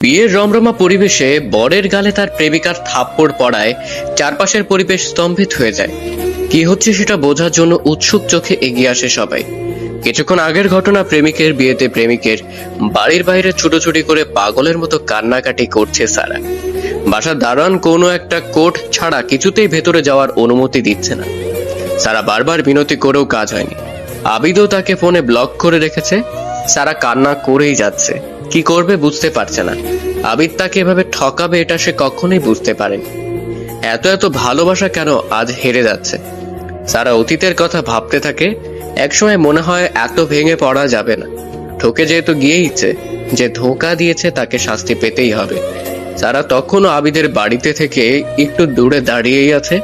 বিয়ের রমরমা পরিবেশে বরের গালে তার প্রেমিকার থাপ্পড় পড়ায় চারপাশের পরিবেশ স্তম্ভিত হয়ে যায়। কি হচ্ছে সেটা বোঝার জন্য উৎসুক চোখে এগিয়ে আসে সবাই। কিছুক্ষণ আগের ঘটনা, প্রেমিকের বিয়েতে প্রেমিকের বাড়ির বাইরে ছুটোছুটি করে পাগলের মতো কান্নাকাটি করছে সারা। বাসার দারোয়ান কোনো একটা কোড ছাড়া কিছুতেই ভেতরে যাওয়ার অনুমতি দিচ্ছে না। সারা বারবার বিনতি করেও কাজ হয়নি। আবিদও তাকে ফোনে ব্লক করে রেখেছে। সারা কান্না করেই যাচ্ছে, কি করবে বুঝতে পারছে না। আবিদ তাকে এভাবে ঠকাবে এটা সে কখনোই বুঝতে পারেনি। এত এত ভালোবাসা কেন আজ হেরে যাচ্ছে। সারা অতীতের কথা ভাবতে থাকে। একসময় মনে হয় এত ভেঙে পড়া যাবে না। ঠকে যেহেতু গিয়েইছে, যে ধোঁকা দিয়েছে তাকে শাস্তি পেতেই হবে। সারা তখনও আবিদের বাড়িতে থেকে একটু দূরে দাঁড়িয়েই আছে।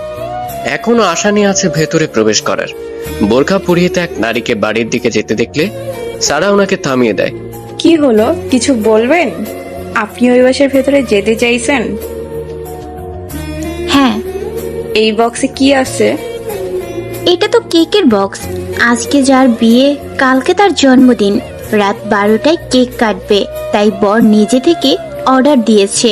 এখনো আশা নিয়ে আছে ভেতরে প্রবেশ করার। বোরখা পরিহিত এক নারীকে বাড়ির দিকে যেতে দেখলে সারা ওনাকে থামিয়ে দেয়। কি হলো, কিছু বলবেন? আপনি ওই বাসার ভেতরে যেতে চাইছেন? হ্যাঁ, এই বক্সে কি আছে? এটা তো কেকের বক্স। আজকে যার বিয়ে, কালকে তার জন্মদিন। রাত 12টায় কেক কাটবে, তাই বর নিজে থেকে অর্ডার দিয়েছে।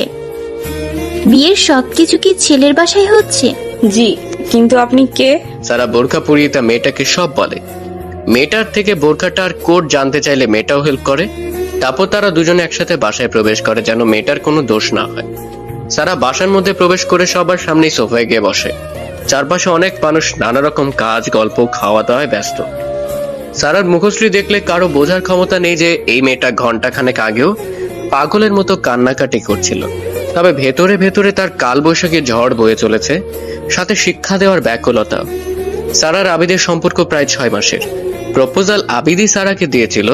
বিয়ের সবকিছু কি ছেলের বাসায় হচ্ছে? জি, কিন্তু আপনি কে? সারা বোরখা পরিহিতা মেয়েটাকে সব বলে। মেয়েটার থেকে বোরখাটার কোড জানতে চাইলে মেয়েটাও হেল্প করে। তারপর তারা দুজনে একসাথে বাসায় প্রবেশ করে যেন মেয়েটার কোনো দোষ না হয়। সারা বাসার মধ্যে প্রবেশ করে সবার সামনেই সোফায় গিয়ে বসে। চারপাশে অনেক মানুষ নানা রকম কাজ, গল্প, খাওয়া দাওয়ায় ব্যস্ত। সারার মুখশ্রী দেখলে কারো বোঝার ক্ষমতা নেই যে এই মেয়েটা ঘন্টাখানেক আগেও পাগলের মতো কান্নাকাটি করছিল। তবে ভেতরে ভেতরে তার কালবৈশাখী ঝড় বয়ে চলেছে, সাথে শিক্ষা দেওয়ার ব্যাকুলতা। সারার আবিদের সম্পর্ক প্রায় 6 মাসের। প্রপোজাল আবিদই সারাকে দিয়েছিল।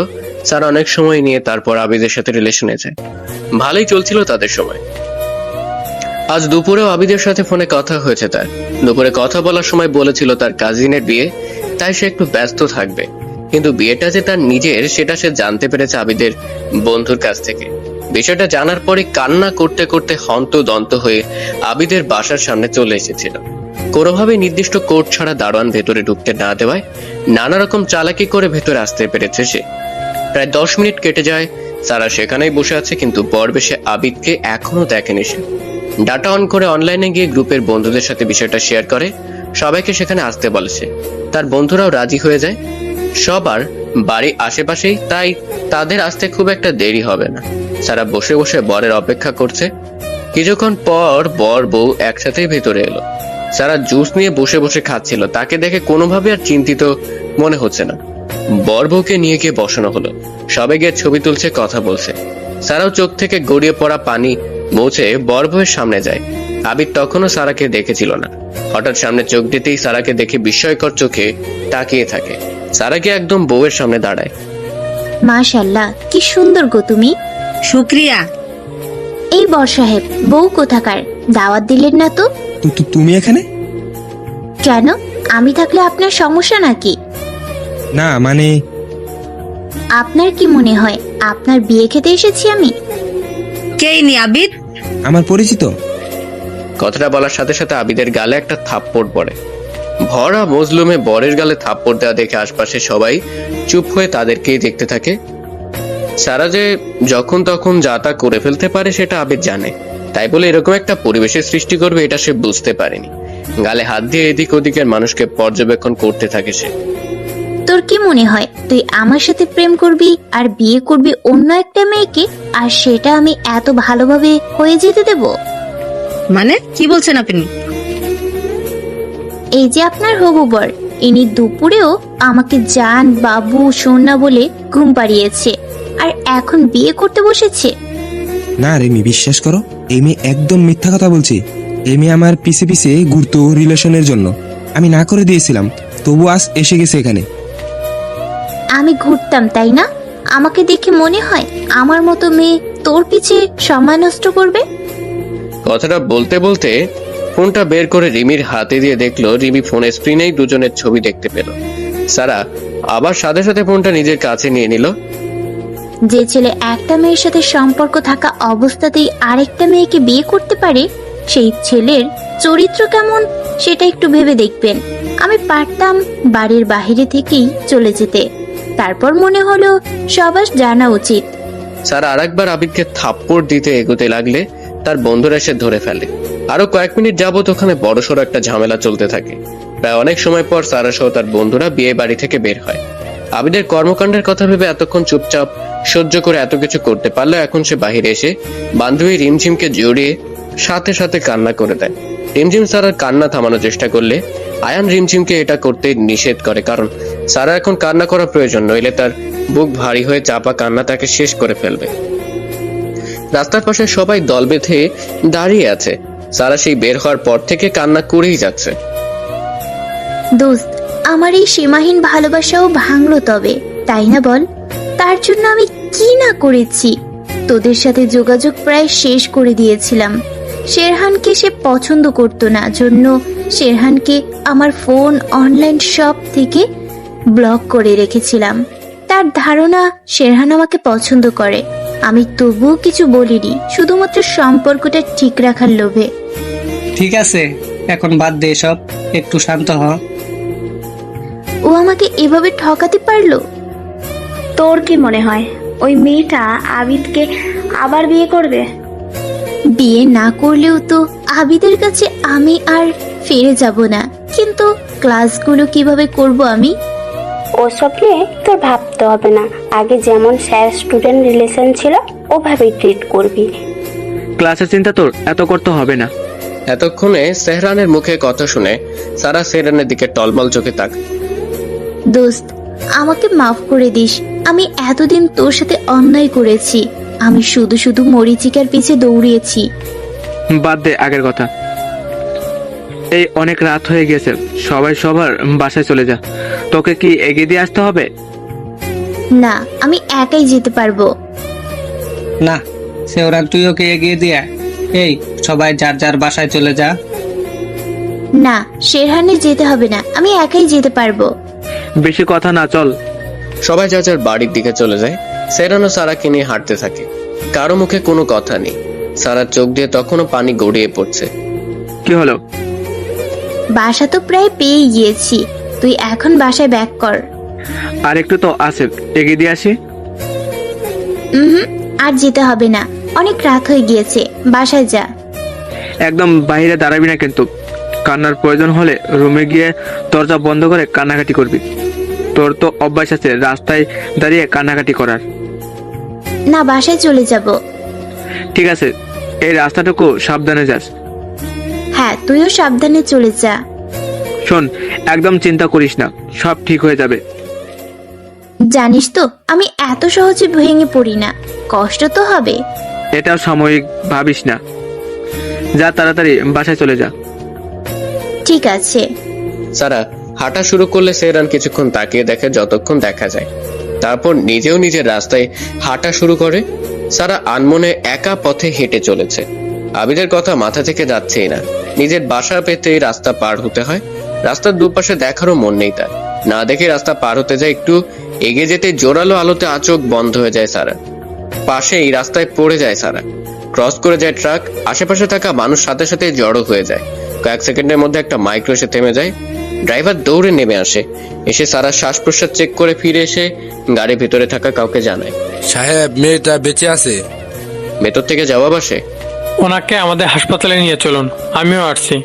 সারা অনেক সময় নিয়ে তারপর আবিদের সাথে রিলেশনে যায়। ভালোই চলছিল তাদের সময়। আজ দুপুরেও আবিদের সাথে ফোনে কথা হয়েছে তার। দুপুরে কথা বলার সময় বলেছিল তার কাজিনের বিয়ে, তাই সে একটু ব্যস্ত থাকবে। কিন্তু বিয়েটা যে তার নিজের সেটা সে জানতে পেরেছে আবিদের বন্ধুর কাছ থেকে। বিষয়টা জানার পরে কান্না করতে করতে হন্তদন্ত হয়ে আবিদের বাসার সামনে চলে এসেছিল। কোনোভাবে নির্দিষ্ট কোড ছাড়া দারোয়ান ভেতরে ঢুকতে না দেওয়ায় নানা রকম চালাকি করে ভেতরে আসতে পেরেছে সে। প্রায় 10 মিনিট কেটে যায়। সারা সেখানেই বসে আছে, কিন্তু বরবেশে আবিদকে এখনো দেখেনি সে। ডাটা অন করে অনলাইনে গিয়ে গ্রুপের বন্ধুদের সাথে বিষয়টা শেয়ার করে। সবাইকে সেখানে আসতে বলেছে। তার বন্ধুরাও রাজি হয়ে যায়। সবার বাড়ি আশেপাশেই, তাই তাদের আসতে খুব একটা দেরি হবে না। সারা বসে বসে বরের অপেক্ষা করছে। কিছুক্ষণ পর বর বউ একসাথেই ভেতরে এলো। সারা জুস নিয়ে বসে বসে খাচ্ছিল। তাকে দেখে কোনোভাবে আর চিন্তিত মনে হচ্ছে না। বর বউকে নিয়ে গিয়ে বসানো হলো। সবাই গিয়ে ছবি তুলছে, কথা বলছে। সারাও চোখ থেকে গড়িয়ে পড়া পানি মুছে বর বউয়ের সামনে যায়। আবিদ তখনও সারাকে দেখেছিল না। হঠাৎ সামনে চোখ দিতেই সারাকে দেখে বিস্ময়কর চোখে তাকিয়ে থাকে। সারাকে একদম বউয়ের সামনে দাঁড়ায়। মাশাআল্লাহ, কি সুন্দর গো তুমি। শুক্রিয়া। এই বর সাহেব, বউ কোথাকার? দাওয়াত দিলেন না তো? তুমি এখানে? কেন, আমি থাকলে আপনার সমস্যা নাকি? না মানে আপনার কি মনে হয় আপনার বিয়ে খেতে এসেছি আমি? কে নি আবিদ? আমার পরিচিত। কথাটা বলার সাথে সাথে আবিদের গালে একটা থাপ্পড় পড়ে। ভরা মজলুমে বরের গালে থাপ্পড় দেওয়া দেখে আশপাশে সবাই চুপ হয়ে তাদেরকেই দেখতে থাকে। সারা যে যখন তখন যা তা করে ফেলতে পারে সেটা আবিদ জানে, তাই বলে এরকম একটা পরিবেশের সৃষ্টি করবে এটা সে বুঝতে পারেনি। গালে হাত দিয়ে এদিক ওদিকের মানুষকে পর্যবেক্ষণ করতে থাকে সে। তোর কি মনে হয় তুই আমার সাথে প্রেম করবি আর বিয়ে করবি অন্য একটা মেয়েকে, আর সেটা আমি এত ভালোভাবে হয়ে যেতে দেব? মানে কি বলছেন আপনি? এই যে আপনার হবু বর, ইনি দুপুরেও আমাকে জান, বাবু, সোনা বলে ঘুম পাড়িয়েছে, আর এখন বিয়ে করতে বসেছে। না রেমি, বিশ্বাস করো, এই মেয়ে একদম মিথ্যা কথা বলছি। এই মেয়ে আমার পিছে পিছে ঘুরতো রিলেশনের জন্য। আমি না করে দিয়েছিলাম, তবু আজ এসে গেছে এখানে। আমি ঘুরতাম তাই না? আমাকে দেখে মনে হয় আমার মতো মেয়ে তোর পিছে সময় নষ্ট করবে? কথাটা বলতে বলতে ফোনটা বের করে রিমির হাতে দিয়ে দেখলো রিমি ফোনের স্ক্রিনেই দুজনের ছবি দেখতে পেল। সারা আবার সাথে সাথে ফোনটা নিজের কাছে নিয়ে নিল। যে ছেলে একটা মেয়ের সাথে সম্পর্ক থাকা অবস্থাতেই আরেকটা মেয়েকে বিয়ে করতে পারে, সেই ছেলের চরিত্র কেমন সেটা একটু ভেবে দেখবেন। আমি পারতাম বাড়ির বাইরে থেকেই চলে যেতে, তারপর মনে হলো সবার জানা উচিত সারা আরেকবার আবিদকে থাপ্পড় দিতে এগোতে লাগলে তার বন্ধুরা এসে ধরে ফেলে। আরো কয়েক মিনিট যাবত ওখানে বড়সড় একটা ঝামেলা চলতে থাকে। প্রায় অনেক সময় পর সারা সহ তার বন্ধুরা বিয়ে বাড়ি থেকে বের হয়। আবিদের কর্মকাণ্ডের কথা ভেবে এতক্ষণ চুপচাপ সহ্য করে এত কিছু করতে পারলে এখন সে বাহিরে এসে বান্ধবী রিমঝিমকে জড়িয়ে সাথে সাথে কান্না করে দেয়। রিমঝিম সারার কান্না থামানোর চেষ্টা করলে আয়ান রিমঝিমকে এটা করতে নিষেধ করে, কারণ সারা এখন কান্না করা প্রয়োজন, নইলে তার বুক ভারী হয়ে চাপা কান্না তাকে শেষ করে ফেলবে। রাস্তার পাশে সবাই দল বেঁধে দাঁড়িয়ে আছে। সারা সেই বের হওয়ার পর থেকে কান্না করেই যাচ্ছে। দোস্ত, আমার এই সীমাহীন ভালোবাসাও ভাঙলো তবে, তাই না বল? তার জন্য আমি কি না করেছি। তোদের সাথে যোগাযোগ প্রায় শেষ করে দিয়েছিলাম। শেরহানকে সে পছন্দ করতো না, জন্য শেরহানকে আমার ফোন অনলাইন শপ থেকে ব্লক করে রেখেছিলাম। তার ধারণা শেরহান আমাকে পছন্দ করে। আমি তবুও কিছু বলিনি, শুধুমাত্র সম্পর্কটা ঠিক রাখার লোভে। ঠিক আছে, এখন বাদ দে সব, একটু শান্ত হ। ও আমাকে এভাবে ঠকাতে পারলো? তোর কি মনে হয় ওই মেয়েটা আবিদকে আবার বিয়ে করবে? বিয়ে না করলেও তো আবিদের কাছে আমি আর ফিরে যাব না, কিন্তু ক্লাসগুলো কিভাবে করব আমি? ওসব নিয়ে তোর ভাবতে হবে না। আগে যেমন স্যার স্টুডেন্ট রিলেশন ছিল ওভাবেই ট্রিট করবি। ক্লাসের চিন্তা তোর এত করতে হবে না। এতক্ষণে সেহরানের মুখে কথা শুনে সারা সেহরানের দিকে টলমল চোখে তাক। দোস্ত, আমাকে মাফ করে দিস। আমি এতদিন তোর সাথে অন্যায় করেছি। আমি শুধু শুধু মরিচিকার পিছে দৌড়িয়েছি। বাদ দে আগের কথা। এই অনেক রাত হয়ে গেছে, সবাই সবার বাসায় চলে যা। তোকে কি এগিয়ে দিয়ে আসতে হবে? না, আমি একাই যেতে পারবো। না, সেওরান তুই ওকে এগিয়ে দিয়া। এই সবাই যার যার বাসায় চলে যা। না, শেরহানের যেতে হবে না, আমি একাই যেতে পারবো। বেশি কথা না, চল। সবাই যার যার বাড়ির দিকে চলে যায়। সেহরান ও সারাকে নিয়ে হাঁটতে থাকে। কারো মুখে কোনো কথা নেই। সারার চোখ দিয়ে তখনও পানি গড়িয়ে পড়ছে। কি হলো? বাসা তো প্রায় পেয়ে গিয়েছি, তুই এখন বাসায় ব্যাক কর। আর একটু তো আছে, এগিয়ে দিয়ে আসি। আর যেতে হবে না, অনেক রাত হয়ে গিয়েছে, বাসায় যা। একদম বাইরে দাঁড়াবি না কিন্তু। কান্নার প্রয়োজন হলে রুমে গিয়ে দরজা বন্ধ করে কান্নাকাটি করবি। তোর তো অভ্যাস আছে রাস্তায় দাঁড়িয়ে কান্নাকাটি করার। না, বাসায় চলে যাব। ঠিক আছে, এই রাস্তাটুকু সাবধানে যাস। হ্যাঁ, তুইও সাবধানে চলে যা। শোন, একদম চিন্তা করিস না, সব ঠিক হয়ে যাবে। জানিস তো, আমি এত সহজে ভেঙে পড়ি না, কষ্ট তো হবে। এটাও সাময়িক, ভাবিস না। যা, তাড়াতাড়ি বাসায় চলে যা। ঠিক আছে। সারা হাঁটা শুরু করলে সেহরান কিছুক্ষণ তাকিয়ে দেখে যতক্ষণ দেখা যায়। তারপর নিজেও নিজের রাস্তায় হাঁটা শুরু করে। সারা আনমনে একা পথে হেঁটে চলেছে। আবিদের কথা মাথা থেকে যাচ্ছেই না। নিজের বাসা পেতে রাস্তা পার হতে হয়। রাস্তার দুপাশে দেখারও মন নেই তার। না দেখে রাস্তা পার হতে যায়। একটু এগিয়ে যেতে জোরালো আলোতে আচোখ বন্ধ হয়ে যায় সারা। পাশে এই রাস্তায় পড়ে যায় সারা। ক্রস করে যায় ট্রাক। আশেপাশে থাকা মানুষ সাথে সাথে জড়ো হয়ে যায়। কয়েক সেকেন্ডের মধ্যে একটা মাইক্রো এসে থেমে যায়। ড্রাইভার দৌড়ে নেমে আসে। এসে সারা শ্বাস প্রশ্বাস চেক করে ফিরে এসে গাড়ির ভিতরে থাকা কাউকে জানায়। সাহেব, মেয়েটা বেঁচে আছে। ভেতর থেকে জবাব আসে, ওনাকে আমাদের হাসপাতালে নিয়ে চলুন, আমিও আসছি।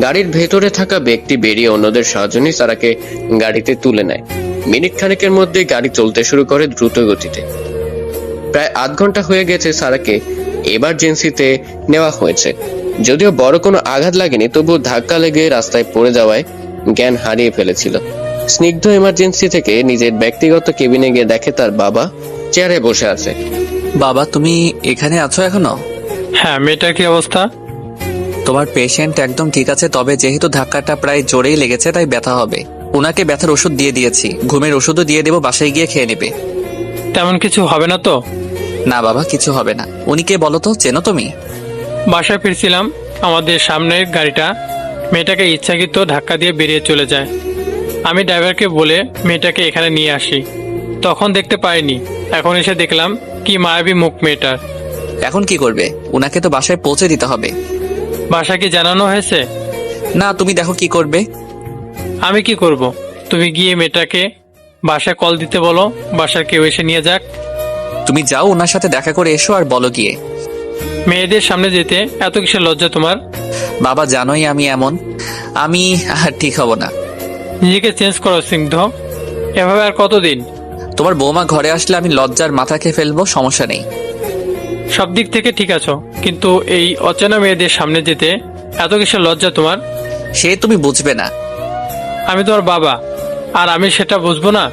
গাড়ির ভেতরে থাকা ব্যক্তি বেরিয়ে অন্যদের সাহায্য নিয়ে সারাকে গাড়িতে তুলে নেয়। মিনিট খানেকের মধ্যে গাড়ি চলতে শুরু করে দ্রুত গতিতে। প্রায় আধ ঘন্টা হয়ে গেছে সারাকে এমার্জেন্সিতে নেওয়া হয়েছে। যদিও বড় কোনো আঘাত লাগেনি, তবুও ধাক্কা লেগে রাস্তায় পড়ে যাওয়ায় জ্ঞান হারিয়ে ফেলেছিল। স্নিগ্ধ এমার্জেন্সি থেকে নিজের ব্যক্তিগত কেবিনে গিয়ে দেখে তার বাবা চেয়ারে বসে আছে। বাবা, তুমি এখানে আছো এখনো? হ্যাঁ, মেয়েটার কি অবস্থা? তোমার পেশেন্ট একদম ঠিক আছে, তবে যেহেতু ধাক্কাটা প্রায় জোরেই লেগেছে তাই ব্যথা হবে। ওনাকে ব্যথার ওষুধ দিয়ে দিয়েছি, ঘুমের ওষুধও দিয়ে দেবো, বাসায় গিয়ে খেয়ে নেবে। তেমন কিছু হবে না তো? না বাবা, কিছু হবে না। উনি কে বলো তো, চেনো তুমি? বাসায় ফিরছিলাম, আমাদের সামনের গাড়িটা মেয়েটাকে ইচ্ছাকৃত ধাক্কা দিয়ে বেরিয়ে চলে যায়। আমি ড্রাইভারকে বলে মেয়েটাকে এখানে নিয়ে আসি। তখন দেখতে পাইনি, এখন এসে দেখলাম কি মায়াবী মুখ মেয়েটার। এখন কি করবে? উনাকে তো বাসায় পৌঁছে দিতে হবে। বাসায় কি জানানো হয়েছে? না, তুমি দেখো কি করবে। আমি কি করব? তুমি গিয়ে মেয়েটাকে বাসায় কল দিতে বলো, বাসার কেউ এসে নিয়ে যাক। তুমি যাও ওনার সাথে দেখা করে এসো আর বলো গিয়ে। মেয়েদের সামনে যেতে এত কিসের লজ্জা তোমার? বাবা জানোই আমি এমন, আমি আর ঠিক হব না। নিজেকে চেঞ্জ করো স্নিগ্ধ, এভাবে আর কতদিন? তোমার বৌমা ঘরে আসলে আমি লজ্জার মাথা খেয়ে ফেলবো, সমস্যা নেই। সব দিক থেকে ঠিক আছো, কিন্তু এই অচেনা মেয়েদের সামনে যেতে এত কিসের লজ্জা তোমার? সে তুমি বুঝবে না। আমি তোমার বাবা, আর আমি সেটা বুঝবো না?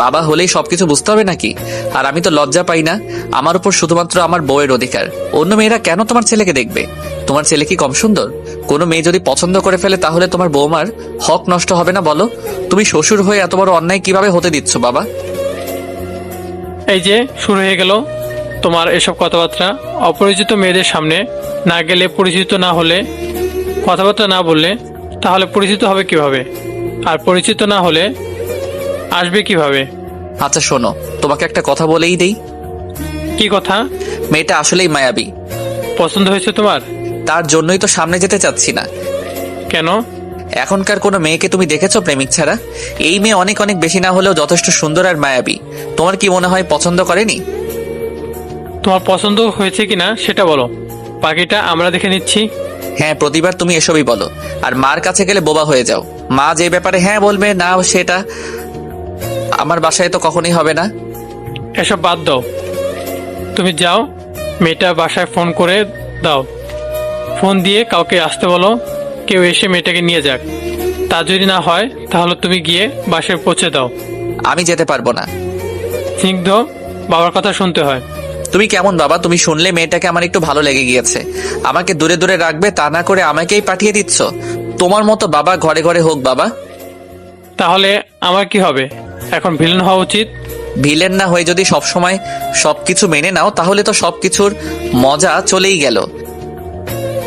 বাবা হলেই সবকিছু বুঝতে হবে নাকি? আর আমি তো লজ্জা পাই না, আমার উপর শুধুমাত্র আমার বউয়ের অধিকার। অন্য মেয়েরা কেন তোমার ছেলেকে দেখবে? তোমার ছেলে কি কম সুন্দর? কোনো মেয়ে যদি পছন্দ করে ফেলে তাহলে তোমার বৌমার হক নষ্ট হবে না বলো? তুমি শ্বশুর হয়ে এত বড় অন্যায় কিভাবে হতে দিচ্ছ বাবা? এই যে শুরু হয়ে গেল তোমার এসব কথাবার্তা। অপরিচিত মেয়েদের সামনে না গেলে, পরিচিত না হলে, কথাবার্তা না বললে তাহলে পরিচিত হবে কিভাবে? আর পরিচিত না হলে আসবে কিভাবে? আচ্ছা শোনো, তোমাকে একটা কথা বলেই দেই। কি কথা? মেয়েটা আসলেই মায়াবী। পছন্দ হয়েছে তোমার? তার জন্যই তো সামনে যেতে চাচ্ছি না। কেন? এখনকার কোনো মেয়েকে তুমি দেখেছো প্রেমিক ছাড়া? এই মেয়ে অনেক অনেক বেশি না হলেও যথেষ্ট সুন্দর আর মায়াবী। তোমার কি মনে হয় পছন্দ করেনি? তোমার পছন্দ হয়েছে কিনা সেটা বলো, বাকিটা আমরা দেখে নিচ্ছি। হ্যাঁ, প্রতিবার তুমি এসবই বলো, আর মার কাছে গেলে বোবা হয়ে যাও। মা যে ব্যাপারে হ্যাঁ বলবে না সেটা আমার বাসায় তো কখনোই হবে না। এসব বাদ দাও, তুমি যাও মেয়েটা বাসায় ফোন করে দাও। ফোন দিয়ে কাউকে আসতে বলো, কেউ এসে মেয়েটাকে নিয়ে যাক। তা যদি না হয় তাহলে তুমি গিয়ে বাসায় পৌঁছে দাও। আমি যেতে পারবো না। স্নিগ্ধ, বাবার কথা শুনতে হয়। তুমি কেমন বাবা? তুমি শুনলে মেয়েটাকে আমার একটু ভালো লেগে গিয়েছে, আমাকে দূরে দূরে রাখবে তা না করে আমাকেই পাঠিয়ে দিচ্ছ। তোমার মতো বাবা ঘরে ঘরে হোক বাবা। তাহলে আমার কি হবে? এখন ভিলেন হওয়া উচিত? ভিলেন না হয়ে যদি সবসময় সবকিছু মেনে নাও তাহলে তো সবকিছুর মজা চলেই গেল।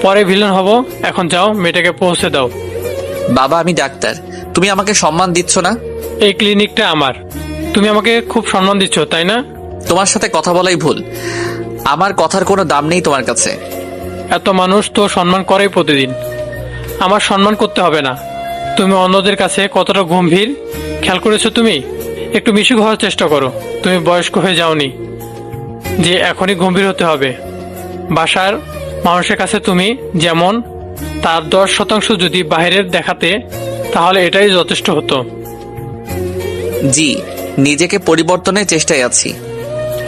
পরে ভিলেন হব, এখন যাও মেয়েটাকে পৌঁছে দাও। বাবা আমি ডাক্তার, তুমি আমাকে সম্মান দিচ্ছ না? এই ক্লিনিকটা আমার, তুমি আমাকে খুব সম্মান দিচ্ছ তাই না? তোমার সাথে কথা বলাই ভুল, আমার কথার কোনো দাম নেই তোমার কাছে। এত মানুষ তো সম্মান করেই প্রতিদিন, আমার সম্মান করতে হবে না। তুমি অন্যদের কাছে কতটা গম্ভীর খেয়াল করেছো তুমি? একটু মিশুক হওয়ার চেষ্টা করো। তুমি বয়স্ক হয়ে যাওনি যে এখনই গম্ভীর হতে হবে। বাসার মানুষের কাছে তুমি যেমন, তার 10% যদি বাইরের দেখাতে তাহলে এটাই যথেষ্ট হতো। জি, নিজেকে পরিবর্তনের চেষ্টায় আছি।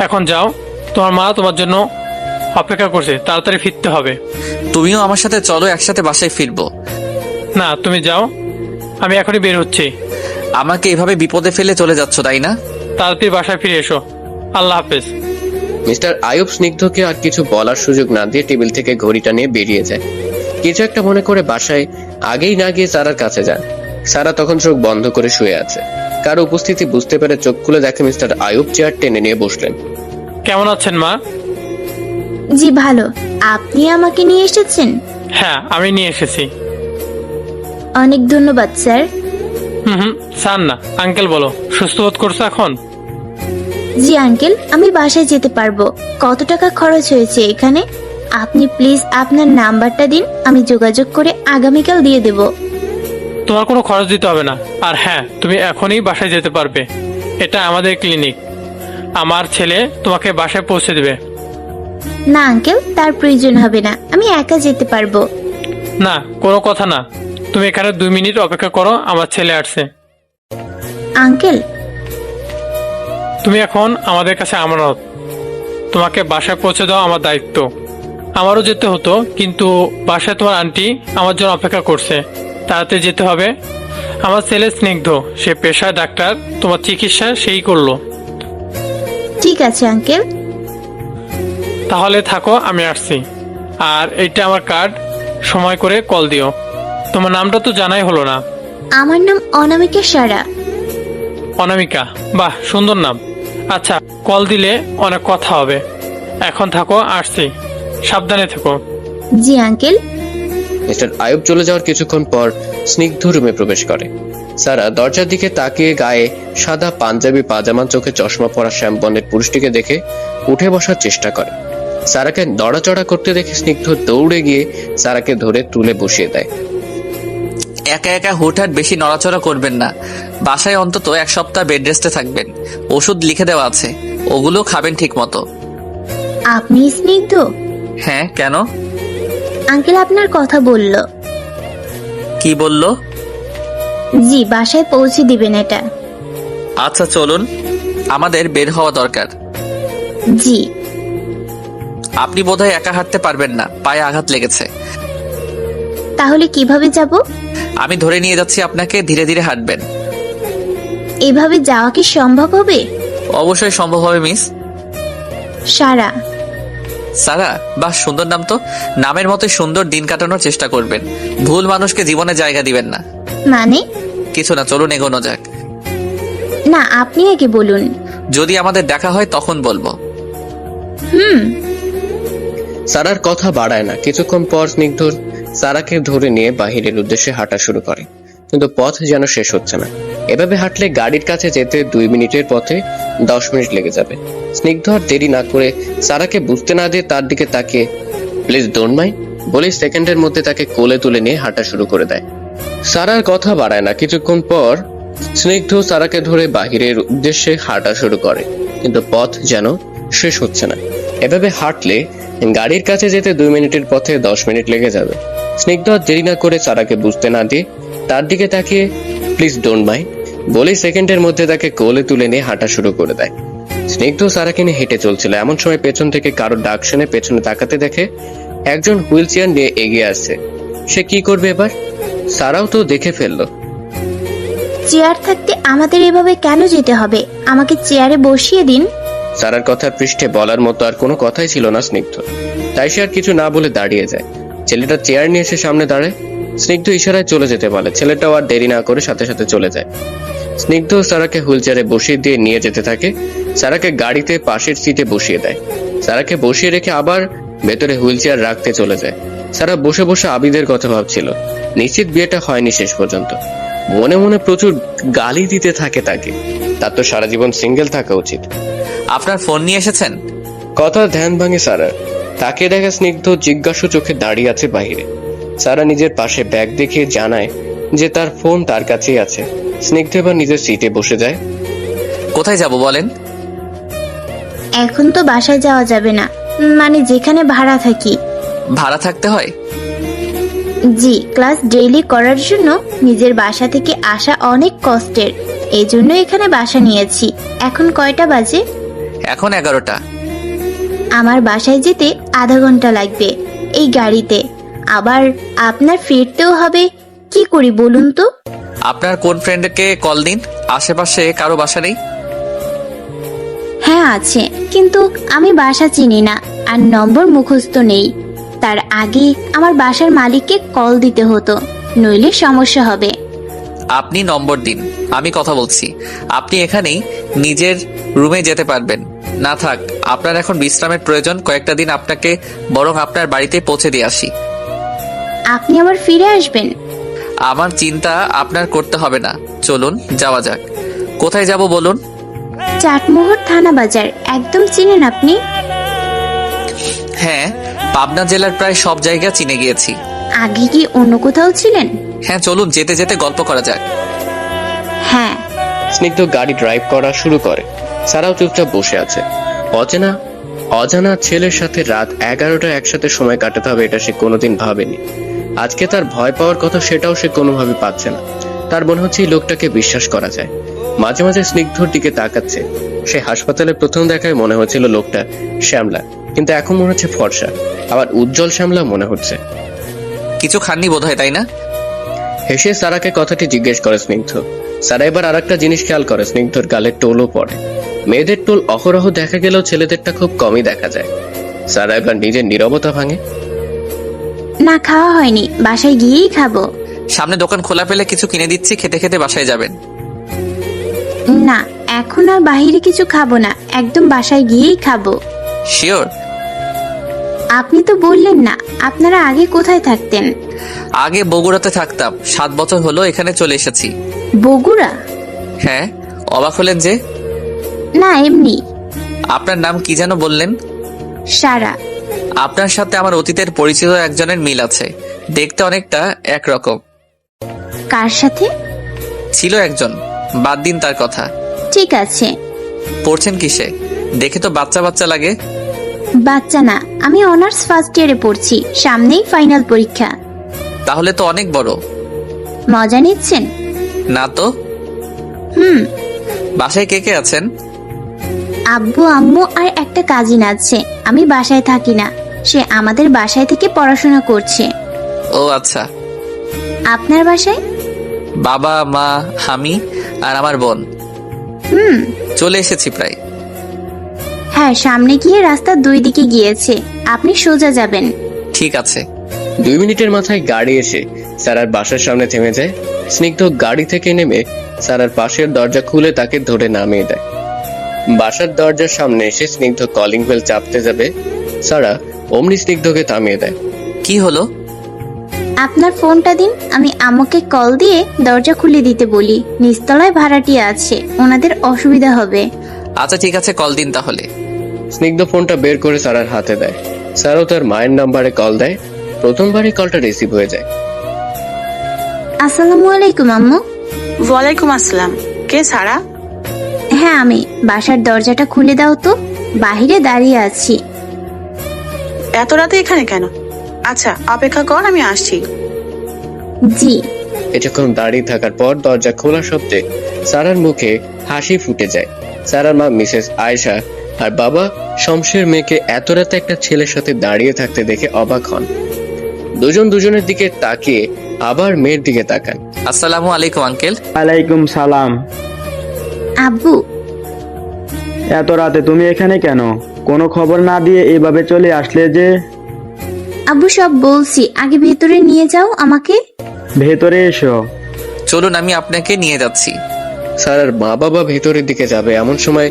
এখন যাও, তোমার মা তোমার জন্য অপেক্ষা করছে, তাড়াতাড়ি ফিরতে হবে। তুমিও আমার সাথে চলো, একসাথে বাসায় ফিরবো। না, তুমি যাও, আমি এখনই বের হচ্ছি। আমাকে এভাবে বিপদে ফেলে চলে যাচ্ছ তাই না? তাড়াতাড়ি বাসায় ফিরে এসো। আল্লাহ হাফেজ। মিস্টার আয়ুব স্নিগ্ধকে আর কিছু বলার সুযোগ না দিয়ে টেবিল থেকে ঘড়িটা নিয়ে বেরিয়ে যায়। কিছু একটা মনে করে বাসায় আগেই না গিয়ে সারার কাছে যান। সারা তখন চোখ বন্ধ করে শুয়ে আছে। কারো উপস্থিতি বুঝতে পেরে চোখ খুলে দেখে মিস্টার আয়ুব চেয়ার টেনে নিয়ে বসলেন। কেমন আছেন মা? জি ভালো। আপনি আমাকে নিয়ে এসেছেন? হ্যাঁ, আমি নিয়ে এসেছি। অনেক ধন্যবাদ স্যার। স্যার না, আঙ্কেল বলো। সুস্থ বোধ করছো এখন? জি আঙ্কেল, আমি বাসায় যেতে পারবো। কত টাকা খরচ হয়েছে এখানে? আপনি প্লিজ আপনার নাম্বারটা দিন, আমি যোগাযোগ করে আগামীকাল দিয়ে দেব। তোমার কোনো খরচ দিতে হবে না। আর হ্যাঁ, তুমি এখনই বাসায় যেতে পারবে। এটা আমাদের ক্লিনিক। আমার ছেলে তোমাকে বাসায় পৌঁছে দেবে। না আঙ্কেল, তার প্রয়োজন হবে না, আমি একা যেতে পারবো। না, কোনো কথা না। তুমি এখানে 2 মিনিট অপেক্ষা করো, আমার ছেলে আসছে। আঙ্কেল, তুমি এখন আমাদের কাছে আমানত। তোমাকে বাসায় পৌঁছে দাও আমার দায়িত্ব। আমারও যেতে হতো, কিন্তু বাসায় তোমার আন্টি আমার জন্য অপেক্ষা করছে। তাড়াতাড়ি যেতে হবে। আমার ছেলে স্নিগ্ধ, সে পেশায় ডাক্তার, তোমার চিকিৎসা সেই করলো। ঠিক আছে আঙ্কেল। তাহলে থাকো, আমি আসছি। আর এইটা আমার কার্ড, সময় করে কল দিও। তোমার নামটা তো জানাই হলো না। আমার নাম অনামিকা সারা। অনামিকা, বাহ, সুন্দর নাম। আচ্ছা, কল দিলে অনেক কথা হবে। এখন থাকো, আসছি। সাবধানে থেকো। জি আঙ্কেল। মিস্টার আয়ুব চলে যাওয়ার কিছুক্ষণ পর স্নিগ্ধ রুমে প্রবেশ করে। সারা দরজার দিকে তাকিয়ে গায়ে সাদা পাঞ্জাবি পাজামা, চোখে চশমা পরা শ্যামবর্ণের পুরুষটিকে দেখে উঠে বসার চেষ্টা করে। সারাকে নড়াচড়া করতে দেখে স্নিগ্ধ দৌড়ে গিয়ে সারাকে ধরে তুলে বসিয়ে দেয়। একা একা হুটহাট বেশি নড়াচড়া করবেন না। বাসায় অন্তত 1 সপ্তাহ বেড রেস্টে থাকবেন। ওষুধ লিখে দেওয়া আছে, ওগুলো খাবেন ঠিক মতো। আপনি স্নিগ্ধ? হ্যাঁ, কেন? আঙ্কেল আপনার কথা বলল। কি বললো? জি, বাসায় পৌঁছে দিবেন এটা। আচ্ছা চলুন, আমাদের বের হওয়া দরকার। জি। আপনি বোধহয় একা হাঁটতে পারবেন না, পায়ে আঘাত লেগেছে। তাহলে কিভাবে যাব? আমি ধরে নিয়ে যাচ্ছি আপনাকে, ধীরে ধীরে হাঁটবেন। এভাবে যাওয়া কি সম্ভব হবে? অবশ্যই সম্ভব হবে মিস। সারা। সারা, বাহ সুন্দর নাম তো। নামের মতো সুন্দর দিন কাটানোর চেষ্টা করবেন, ভুল মানুষকে জীবনে জায়গা দিবেন না। মানে? কিছু না, চলুন এগোনো যাক। না, আপনি আগে বলুন। যদি আমাদের দেখা হয় তখন বলবো। সারার কথা বাড়ায় না। কিছুক্ষণ পর স্নিগ্ধ সারাকে ধরে নিয়ে বাহিরের উদ্দেশ্যে হাঁটা শুরু করে, কিন্তু পথ যেন শেষ হচ্ছে না। এভাবে হাঁটলে গাড়ির কাছে যেতে 2 মিনিটের পথে 10 মিনিট লেগে যাবে। স্নিগ্ধ আর দেরি না করে সারাকে বুঝতে না দিয়ে তার দিকে তাকিয়ে প্লিজ ডোন্ট মাইন্ড বলেই সেকেন্ডের মধ্যে তাকে কোলে তুলে নিয়ে হাঁটা শুরু করে দেয়। সারার কথা বাড়ায় না। কিছুক্ষণ পর স্নিগ্ধ সারাকে ধরে বাহিরের উদ্দেশ্যে হাঁটা শুরু করে, কিন্তু পথ যেন শেষ হচ্ছে না। এভাবে হাঁটলে গাড়ির কাছে যেতে 2 মিনিটের পথে 10 মিনিট লেগে যাবে। স্নিগ্ধ আর দেরি না করে সারাকে বুঝতে না দিয়ে তার দিকে তাকিয়ে প্লিজ ডোন্ট মাইন্ড বলেই সেকেন্ডের মধ্যে তাকে কোলে তুলে নিয়ে হাঁটা শুরু করে দেয়। স্নিগ্ধ সারাকে নিয়ে হেঁটে চলছিল, এমন সময় পেছন থেকে কারোর ডাক শুনে পেছনে তাকাতে দেখে একজন হুইল চেয়ার নিয়ে এগিয়ে আসছে। সে কি করবে এবার? সারাও তো দেখে ফেললো। চেয়ার থাকতে আমাদের এভাবে কেন যেতে হবে? আমাকে চেয়ারে বসিয়ে দিন। সারার কথার পৃষ্ঠে বলার মতো আর কোনো কথাই ছিল না স্নিগ্ধ, তাই সে আর কিছু না বলে দাঁড়িয়ে যায়। ছেলেটা চেয়ার নিয়ে এসে সামনে দাঁড়ায়। স্নিগ্ধ ইশারায় চলে যেতে বলে, ছেলেটাও আর দেরি না করে সাথে সাথে চলে যায়। স্নিগ্ধ সারাকে হুইল চেয়ারে বসিয়ে দিয়ে নিয়ে যেতে থাকে। সারাকে গাড়িতে পাশের সিটে বসিয়ে দেয়। সারাকে বসিয়ে রেখে আবার ভেতরে হুইল চেয়ার রাখতে চলে যায়। সারা বসে বসে আবিদের কথা ভাবছিল। নিশ্চিত বিয়েটা হয়নি শেষ পর্যন্ত। মনে মনে প্রচুর গালি দিতে থাকে তাকে। তার তো সারা জীবন সিঙ্গেল থাকা উচিত। আপনার ফোন নিয়ে এসেছেন? কথা ধ্যান ভাঙে সারার। তাকে দেখা স্নিগ্ধ জিজ্ঞাসু চোখে দাঁড়িয়ে আছে বাহিরে। সারা নিজের পাশে ব্যাগ দেখিয়ে জানায় যে তার ফোন তার কাছেই আছে। স্নিগ্ধ এবার নিজের সিটে বসে যায়। কোথায় যাব বলেন? এখন তো বাসায় যাওয়া যাবে না, মানে যেখানে ভাড়া থাকি। ভাড়া থাকতে হয়? জি, ক্লাস ডেইলি করার জন্য নিজের বাসা থেকে আসা অনেক কষ্টের, এই জন্য এখানে বাসা নিয়েছি। এখন কয়টা বাজে? এখন 11টা। আমার বাসায় যেতে আধা ঘন্টা লাগবে এই গাড়িতে, আবার আপনার ফিরতেও হবে। কি করি বলুন তো? আপনার কোন ফ্রেন্ডকে কল দিন, আশেপাশে কারো বাসা নেই? হ্যাঁ আছে, কিন্তু আমি বাসা চিনি না আর নম্বর মুখস্থ নেই। তার আগে আমার বাসার মালিককে কল দিতে হতো, নইলে সমস্যা হবে। আপনি নম্বর দিন, আমি কথা বলছি। আপনি এখানেই নিজের রুমে যেতে পারবেন। না থাক, আপনার এখন বিশ্রামের প্রয়োজন। কয়েকটা দিন আপনাকে বরং আপনার বাড়িতে পৌঁছে দিয়ে আসি। আপনি আবার ফিরে আসবেন? আমার চিন্তা আপনার করতে হবে না, চলুন যাওয়া যাক। কোথায় যাব বলুন? চাটমোহর থানা বাজার একদম চিনেন আপনি? হ্যাঁ, পাবনা জেলার প্রায় সব জায়গা চিনে গিয়েছি। আগে কি অন্য কোথাও ছিলেন? হ্যাঁ চলুন, যেতে যেতে গল্প করা যাক। হ্যাঁ। স্নিগ্ধ গাড়ি ড্রাইভ করা শুরু করে। সারাও চুপচাপ বসে আছে। অজানা ছেলের সাথে রাত 11টা একসাথে সময় কাটাতে হবে এটা সে কোনোদিন ভাবেনি। আজকে তার ভয় পাওয়ার কথা সেটাও সে কোনোভাবে পাচ্ছে না। তার মনে হচ্ছে এই লোকটাকে বিশ্বাস করা যায়। মাঝে মাঝে স্নিগ্ধর দিকে তাকাচ্ছে। সে হাসপাতালে প্রথম দেখায় মনে হচ্ছিল লোকটা শ্যামলা, কিন্তু এখন মনে হচ্ছে ফর্সা, আবার উজ্জ্বল শ্যামলা মনে হচ্ছে। কিছু খাননি বোধ হয়, তাই না? হেসে সারাকে কথাটি জিজ্ঞেস করে স্নিগ্ধ। সারা এবার আর একটা জিনিস খেয়াল করে, স্নিগ্ধর গালে টোলও পড়ে। মেয়েদের টোল অহরহ দেখা গেলেও ছেলেদেরটা খুব কমই দেখা যায়। সারা এবার নিজের নীরবতা ভাঙে। না, খাওয়া হয়নি, বাসায় গিয়েই খাবো। সামনে দোকান খোলা পেলে কিছু কিনে দিচ্ছি, খেতে খেতে বাসায় যাবেন। না, এখন আর বাইরে কিছু খাবো না, একদম বাসায় গিয়েই খাবো। শিওর? আপনি তো বললেন না আপনারা আগে কোথায় থাকতেন? আগে বগুড়াতে থাকতাম, 7 বছর হলো এখানে চলে এসেছি। বগুড়া? হ্যাঁ, অবাক হলেন যে? না, এমনি। আপনার নাম কি যেন বললেন? সারা। আপনার সাথে আমার অতীতের পরিচিত একজনের মিল আছে, দেখতে অনেকটা একরকম। কার সাথে? ছিল একজন, বাদ দিন তার কথা। ঠিক আছে। পড়ছেন কিসে? দেখে তো বাচ্চা বাচ্চা লাগে। বাচ্চা না, আমি অনার্স ফার্স্ট ইয়ারে পড়ছি, সামনেই ফাইনাল পরীক্ষা। তাহলে তো অনেক বড়। মজা নিচ্ছেন? না তো। হুম। বাসায় কে কে আছেন? আব্বু, আম্মু আর একটা কাজিন আছে। আমি বাসায় থাকি না, সে আমাদের বাসায় থেকে পড়াশোনা করছে। ও আচ্ছা। আপনার বাসায়? বাবা, মা, আমি আর আমার বোন। হুম। চলে এসেছি প্রায়। হ্যাঁ, সামনে গিয়ে রাস্তার দুই দিকে গিয়েছে, আপনি সোজা যাবেন। ঠিক আছে। 2 মিনিটের মাথায় গাড়ি এসে সারার বাসার সামনে থেমে যায়। স্নিগ্ধ গাড়ি থেকে নেমে সারার পাশের দরজা খুলে তাকে ধরে নামিয়ে দেয়। বাসার দরজার সামনে এসে স্নিগ্ধ কলিং বেল চাপতে যাবে, সারা অমনি স্নিগ্ধকে থামিয়ে দেয়। কি হলো? আপনার ফোনটা দিন, আমি আম্মুকে কল দিয়ে দরজা খুলে দিতে বলি। নিচতলায় ভাড়াটিয়া আছে, ওনাদের অসুবিধা হবে। আচ্ছা ঠিক আছে, কল দিন তাহলে। স্নিগ্ধ ফোনটা বের করে সারার হাতে দেয়। সারাও তার মায়ের নাম্বারে কল দেয়। প্রথমবারই কলটা রিসিভ হয়ে যায়। আসসালামু আলাইকুম আম্মু। ওয়ালাইকুম আসসালাম। কে সারা? হ্যাঁ আমি। বাসার দরজাটা খুলে দাও তো, বাহিরে দাঁড়িয়ে আছি। এত রাতে এখানে কেন? আচ্ছা অপেক্ষা কর, আমি আসছি। জি। কিছুক্ষণ দাঁড়িয়ে থাকার পর দরজা খোলা শব্দে সারার মুখে হাসি ফুটে যায়। সারার মা মিসেস আয়েশা আর বাবা শমশের মেয়েকে এত রাতে একটা ছেলের সাথে দাঁড়িয়ে থাকতে দেখে অবাক হন। দুজন দুজনের দিকে তাকিয়ে আবার মেয়ের দিকে তাকান। আসসালামু আলাইকুম আঙ্কেল। ওয়ালাইকুম সালাম। আব্বু, এত রাতে তুমি এখানে কেন? কোনো খবর না দিয়ে এভাবে চলে আসলে যে? আব্বু সব বলছি, আগে ভেতরে নিয়ে যাও আমাকে। ভেতরে এসো। চলুন, আমি আপনাকে নিয়ে যাচ্ছি। সারার মা বাবা ভেতরের দিকে যাবে এমন সময়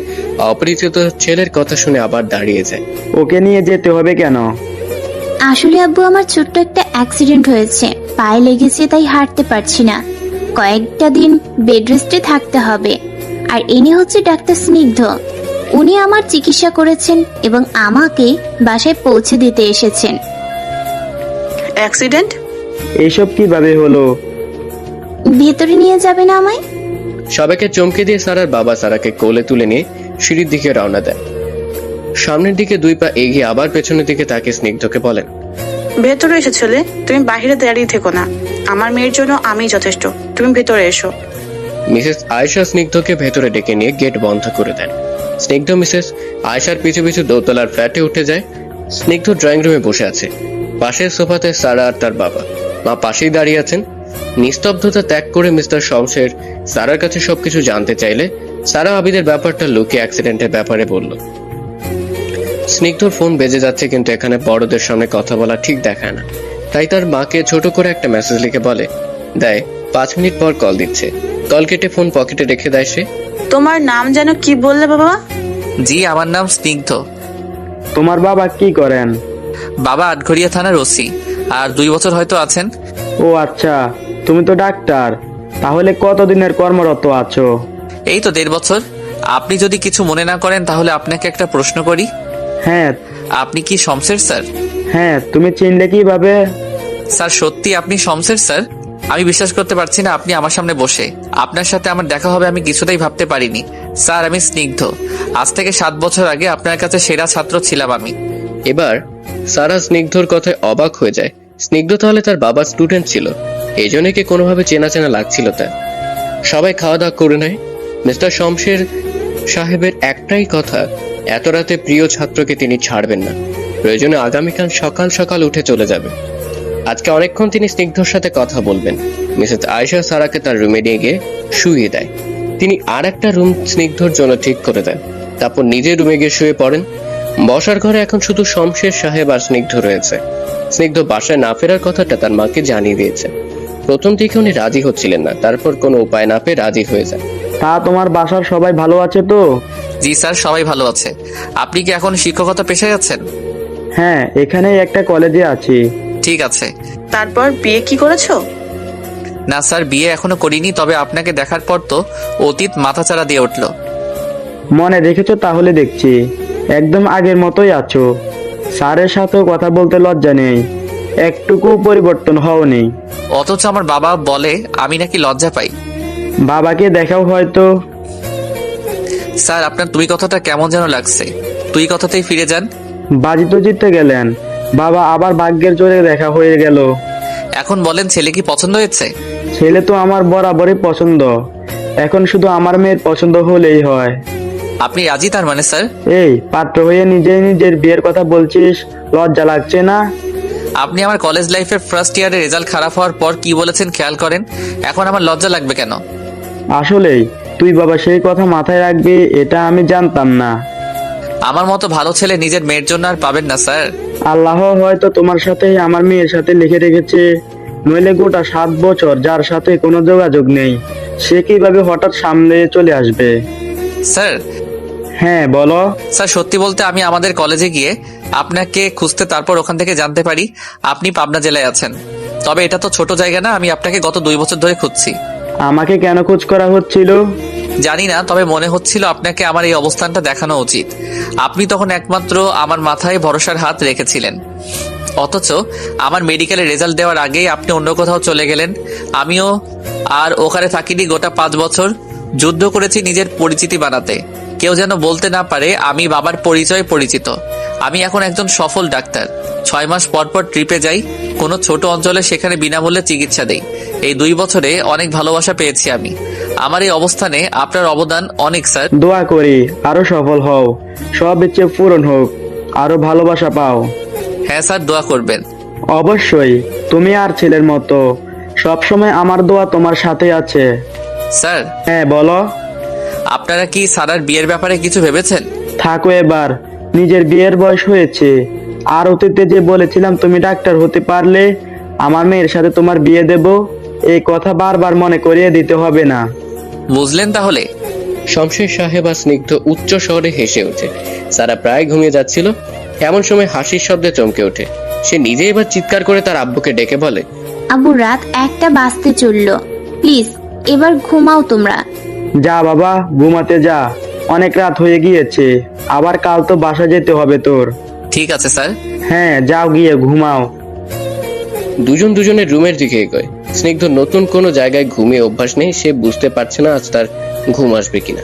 অপরিচিত ছেলের কথা শুনে আবার দাঁড়িয়ে যায়। ওকে নিয়ে যেতে হবে কেন? আসলে আব্বু, আমার ছোট্ট একটা অ্যাক্সিডেন্ট হয়েছে, পায়ে লেগেছে, তাই হাঁটতে পারছি না। কয়েকটা দিন বেড রেস্টে থাকতে হবে। আর ইনি হচ্ছে ডাক্তার স্নিগ্ধ, উনি আমার চিকিৎসা করেছেন এবং আমাকে বাসায় পৌঁছে দিতে এসেছেন। অ্যাক্সিডেন্ট? এইসব কিভাবে হলো? ভেতরে নিয়ে যাবেন আমায়? সবাইকে চমকে দিয়ে সারার বাবা সারাকে কোলে তুলে নিয়ে সিঁড়ির দিকে রওনা দেয়। সামনের দিকে 2 পা এগিয়ে আবার পেছনের দিকে তাকে স্নিগ্ধকে বলেন, ভেতরে এসে ছেলে, তুমি বাহিরে দাঁড়িয়ে থেকো না। আমার মেয়ের জন্য আমি যথেষ্ট, তুমি ভেতরে এসো। মিসেস আয়েশা স্নিগ্ধকে ভেতরে ডেকে নিয়ে গেট বন্ধ করে দেন। স্নিগ্ধ মিসেস আয়েশার পিছু পিছু দোতলার ফ্ল্যাটে উঠে যায়। স্নিগ্ধ ড্রয়িং রুমে বসে আছে। পাশের সোফাতে সারা আর তার বাবা মা পাশেই দাঁড়িয়ে আছেন। নিস্তব্ধতা ত্যাগ করে মিস্টার শমশের সারার কাছে সবকিছু জানতে চাইলে সারা আবিদের ব্যাপারটা লুকিয়ে অ্যাক্সিডেন্টের ব্যাপারে বলল। স্নিগ্ধর ফোন বেজে যাচ্ছে, কিন্তু এখানে বড়দের সামনে কথা বলা ঠিক দেখায় না। তাই তার মাকে ছোট করে একটা মেসেজ লিখে বলে দেয় 5 মিনিট পর কল দিচ্ছে। কল কেটে ফোন পকেটে রেখে দেয় সে। তোমার নাম যেন কি বললে বাবা? জি, আমার নাম স্নিগ্ধ। তোমার বাবা কি করেন? বাবা আটঘরিয়া থানার ওসি, আর 2 বছর হয়তো আছেন। ও আচ্ছা, তুমি তো ডাক্তার, তাহলে কতদিনের কর্মরত আছো? এই তো 1.5 বছর। আপনি যদি কিছু মনে না করেন তাহলে আপনাকে একটা প্রশ্ন করি। হ্যাঁ। আপনি কি শমশের স্যার? হ্যাঁ, তুমি চিনলে কিভাবে? স্যার সত্যি আপনি শমশের স্যার? আমি বিশ্বাস করতে পারছি না আপনি আমার সামনে বসে। আপনার সাথে আমার দেখা হবে আমি কিছুতেই ভাবতে পারিনি। স্যার আমি স্নিগ্ধ, আজ থেকে 7 বছর আগে আপনার কাছে সেরা ছাত্র ছিলাম আমি। এবার সারা স্নিগ্ধর কথায় অবাক হয়ে যায়। স্নিগ্ধ তাহলে তার বাবার স্টুডেন্ট ছিল, এই জন্য কি কোনোভাবে চেনা চেনা লাগছিল তার। সবাই খাওয়া দাওয়া করে নেয়। মিস্টার শমশের সাহেবের একটাই কথা, এত রাতে প্রিয় ছাত্রকে তিনি ছাড়বেন না। প্রয়োজনে আগামীকাল সকাল সকাল উঠে চলে যাবে। আজকে অনেকক্ষণ তিনি স্নিগ্ধর সাথে কথা বলবেন। মিসেস আয়েশা সারাকে তার রুমে নিয়ে গিয়ে শুইয়ে দেয়। তিনি আর একটা রুম স্নিগ্ধর জন্য ঠিক করে দেন। তারপর নিজের রুমে গিয়ে শুয়ে পড়েন। বসার ঘরে এখন শুধু শমশের সাহেব আর স্নিগ্ধ রয়েছে। স্নিগ্ধ বাসায় না ফেরার কথাটা তার মাকে জানিয়ে দিয়েছে। প্রথম দিকে উনি রাজি হচ্ছিলেন না, তারপর কোনো উপায় না পেয়ে রাজি হয়ে যায়। তা তোমার বাসার সবাই ভালো আছে তো? জি স্যার, সবাই ভালো আছে। আপনি কি এখন শিক্ষকতা পেশায় আছেন? হ্যাঁ, এখানেই একটা কলেজে আছি। ঠিক আছে। তারপর বিয়ে কি করেছো? না স্যার, বিয়ে এখনো করিনি, তবে আপনাকে দেখার পর তো অতীত মাথাচাড়া দিয়ে উঠলো। মনে রেখেছো? তাহলে দেখছি একদম আগের মতোই আছো। স্যারের সাথেও কথা বলতে লজ্জা নেই, একটুকু পরিবর্তন হওনি। অথচ আমার বাবা বলে আমি নাকি লজ্জা পাই। বাবাকে দেখাও হয়তো। স্যার আপনার তুই কথাটা কেমন যেন লাগছে, তুই কথাতেই ফিরে যান। বাজি তো জিততে গেলেন বাবা, আবার ভাগ্যের জোরে দেখা হয়ে গেল। এখন বলেন ছেলে কি পছন্দ হয়েছে? ছেলে তো আমার বরাবরই পছন্দ, এখন শুধু আমার মেয়ের পছন্দ হলেই হয়। আপনি রাজি তার মানে স্যার? এই পাত্র হয়ে নিজের বিয়ের কথা বলছিস, লজ্জা লাগছে না? আপনি আমার কলেজ লাইফের ফার্স্ট ইয়ারের রেজাল্ট খারাপ হওয়ার পর কি বলেছেন খেয়াল করেন, এখন আমার লজ্জা লাগবে কেন? আসলেই তুই বাবা সেই কথা মাথায় রাখবি, এটা আমি জানতাম না। আমার মতো ভালো ছেলে নিজের মেয়ের জন্য আর পাবেন না স্যার। আল্লাহ হয়তো তোমার সাথে আমার মেয়ের সাথে লিখে রেখেছে, নইলে গোটা 7 বছর যার সাথে কোনো যোগাযোগ নেই, সে কিভাবে হঠাৎ সামনে চলে আসবে? স্যার। হ্যাঁ বলো। স্যার সত্যি বলতে আমি আমাদের কলেজে গিয়ে আপনাকে খুঁজতে, তারপর ওখান থেকে জানতে পারি আপনি পাবনা জেলায় আছেন। তবে এটা তো ছোট জায়গা না, আমি আপনাকে গত 2 বছর ধরে খুঁজছি। আমাকে কেন খোঁজ করা হচ্ছিল জানি না, তবে মনে হচ্ছিল আপনাকে আমার এই অবস্থানটা দেখানো উচিত। আপনি তখন একমাত্র আমার মাথায় ভরসার হাত রেখেছিলেন, অথচ আমার মেডিকেলের রেজাল্ট দেওয়ার আগেই আপনি অন্য কোথাও চলে গেলেন। আমিও আর ওখানে থাকিনি গোটা 5 বছর, যুদ্ধ করেছি নিজের পরিচিতি বানাতে, কেউ যেন বলতে না পারে আমি বাবার পরিচয় পরিচিত। আমি এখন একজন সফল ডাক্তার, 6 মাস পর পর ট্রিপে যাই কোনো ছোট অঞ্চলে, সেখানে বিনামূল্যে চিকিৎসা দেই। এই 2 বছরে অনেক ভালোবাসা পেয়েছি আমি। আমার এই অবস্থানে আপনার অবদান অনেক স্যার। দোয়া করি আরো সফল হও, সব ইচ্ছে পূরণ হোক, আরো ভালোবাসা পাও। হ্যাঁ স্যার, দোয়া করবেন। অবশ্যই, তুমি আর ছেলের মতো সবসময় আমার দোয়া তোমার সাথে আছে। স্যার। হ্যাঁ বলো। আপনারা কি সারার বিয়ের ব্যাপারে কিছু ভেবেছেন? থাকো এবার, নিজের বিয়ের বয়স হয়েছে। আর অতীতে যে বলেছিলাম তুমি ডাক্তার হতে পারলে আমার মেয়ের সাথে তোমার বিয়ে দেব, এই কথা বারবার মনে করিয়ে দিতে হবে না। বুঝলেন তাহলে? শমশের সাহেব আর স্নিগ্ধ উচ্চ স্বরে হেসে ওঠে। সারা প্রায় ঘুমিয়ে যাচ্ছিল, এমন সময় হাসির শব্দে চমকে ওঠে। সে নিজে এবার চিৎকার করে তার আব্বুকে ডেকে বলে, আব্বু রাত 1টা বাজতে চললো, প্লিজ এবার ঘুমাও তোমরা। যা বাবা, ঘুমাতে যা, অনেক রাত হয়ে গিয়েছে, আবার কাল তো বাসা যেতে হবে তোর। ঠিক আছে স্যার। হ্যাঁ যাও, গিয়ে ঘুমাও। দুজন দুজনের রুমের দিকে এগোয়। স্নিগ্ধ নতুন কোনো জায়গায় ঘুমিয়ে অভ্যাস নেই, সে বুঝতে পারছে না আজ তার ঘুম আসবে কিনা।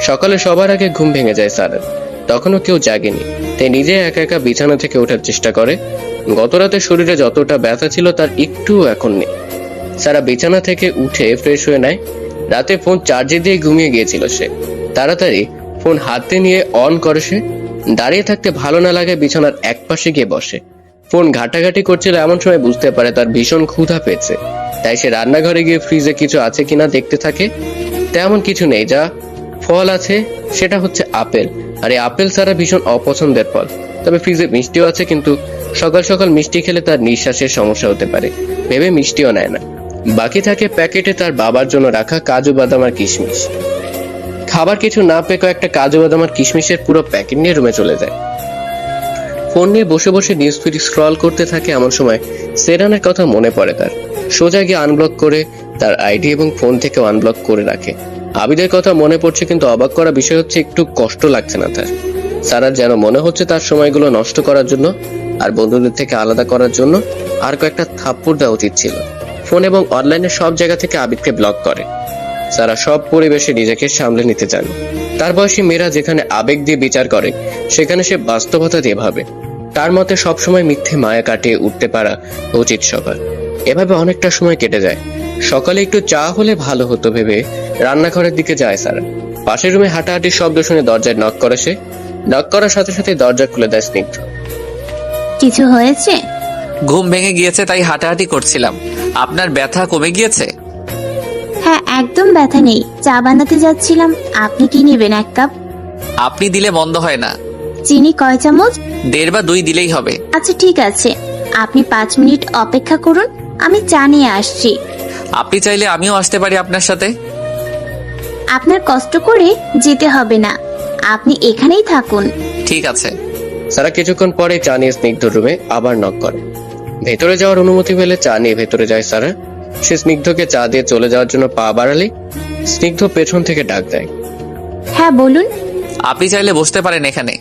সকালে সবার আগে ঘুম ভেঙে যায় সারার, তখনও কেউ জাগেনি। তাই নিজে একা একা বিছানা থেকে ওঠার চেষ্টা করে। গত রাতে শরীরে যতটা ব্যথা ছিল তার একটুও এখন নেই। সারা বিছানা থেকে উঠে ফ্রেশ হয়ে নেয়। রাতে ফোন চার্জে দিয়ে ঘুমিয়ে গিয়েছিল সে। তাড়াতাড়ি ফোন হাতে নিয়ে অন করে সে। দাঁড়িয়ে থাকতে ভালো না লাগে বিছানার একপাশে গিয়ে বসে। ফোন ঘাটাঘাটি করছিল, এমন সময় বুঝতে পারে তার ভীষণ ক্ষুধা পেয়েছে। তাই সে রান্নাঘরে গিয়ে ফ্রিজে কিছু আছে কিনা দেখতে থাকে। তেমন কিছু নেই, যা ফল আছে সেটা হচ্ছে আপেল। আর এই আপেল ছাড়া ভীষণ অপছন্দের ফল। তবে ফ্রিজে মিষ্টিও আছে, কিন্তু সকাল সকাল মিষ্টি খেলে তার নিঃশ্বাসের সমস্যা হতে পারে ভেবে মিষ্টিও নেয় না। বাকি থাকে প্যাকেটে তার বাবার জন্য রাখা কাজু বাদাম আর কিশমিশ। খাবার কিছু না পেয়ে কয়েকটা কাজু বাদাম আর কিশমিশের পুরো প্যাকেট নিয়ে রুমে চলে যায়। ফোন নিয়ে বসে বসে নিউজ ফিড স্ক্রল করতে থাকে। এমন সময় সেরানের কথা মনে পড়ে তার। সোজা গিয়ে আনব্লক করে তার আইডি এবং ফোন থেকেও আনব্লক করে রাখে। আবিদের কথা মনে পড়ছে, কিন্তু অবাক করা বিষয় হচ্ছে একটু কষ্ট লাগছে না তার। সারার যেন মনে হচ্ছে তার সময়গুলো নষ্ট করার জন্য আর বন্ধুদের থেকে আলাদা করার জন্য আর কয়েকটা থাপ্পড় দেওয়া উচিত ছিল। ফোন এবং অনলাইনে সব জায়গা থেকে আবিদকে ব্লক করে। সারা সব পরিবেশে নিজেকে সামলে নিতে জানে। তার বয়সী মেয়েরা যেখানে আবেগ দিয়ে বিচার করে, সেখানে সে বাস্তবতা দিয়ে ভাবে। তার মতে সবসময় মিথ্যে মায়া কাটিয়ে উঠতে পারা উচিত সবার। এভাবে অনেকটা সময় কেটে যায়। সকালে একটু চা হলে ভালো হতো ভেবে রান্নাঘরের দিকে যায় সারা। পাশের রুমে হাঁটাহাঁটির শব্দ শুনে দরজায় নক করে সে। নক করার সাথে সাথে দরজা খুলে দেয় স্নিগ্ধ। কিছু হয়েছে? ঘুম ভেঙে গিয়েছে তাই হাঁটাহাঁটি করছিলাম। আপনার ব্যথা কমে গিয়েছে? হ্যাঁ একদম ব্যথা নেই, চা বানাতে যাচ্ছিলাম। আপনি কি নেবেন? 1 কাপ? আপনি দিলে মন্দ হয় না। চিনি কয় চামচ? 1.5 বা 2 দিলেই হবে। আচ্ছা ঠিক আছে, আপনি 5 মিনিট অপেক্ষা করুন, আমি চা নিয়ে আসছি। আপনি চাইলে আমিও আসতে পারি আপনার সাথে। আপনার কষ্ট করে যেতে হবে না, আপনি এখানেই থাকুন। ঠিক আছে। সারা কিছুক্ষণ পরে চা নিয়ে স্নিগ্ধর রুমে আবার নক করে। ভেতরে যাওয়ার অনুমতি পেলে চা নিয়ে ভেতরে যায় সারা। সে স্নিগ্ধকে চা দিয়ে চলে যাওয়ার জন্য পা বাড়ালে স্নিগ্ধ পেছন থেকে ডাক দেয়। হ্যাঁ বলুন। আপনি চাইলে বসতে পারেন এখানে।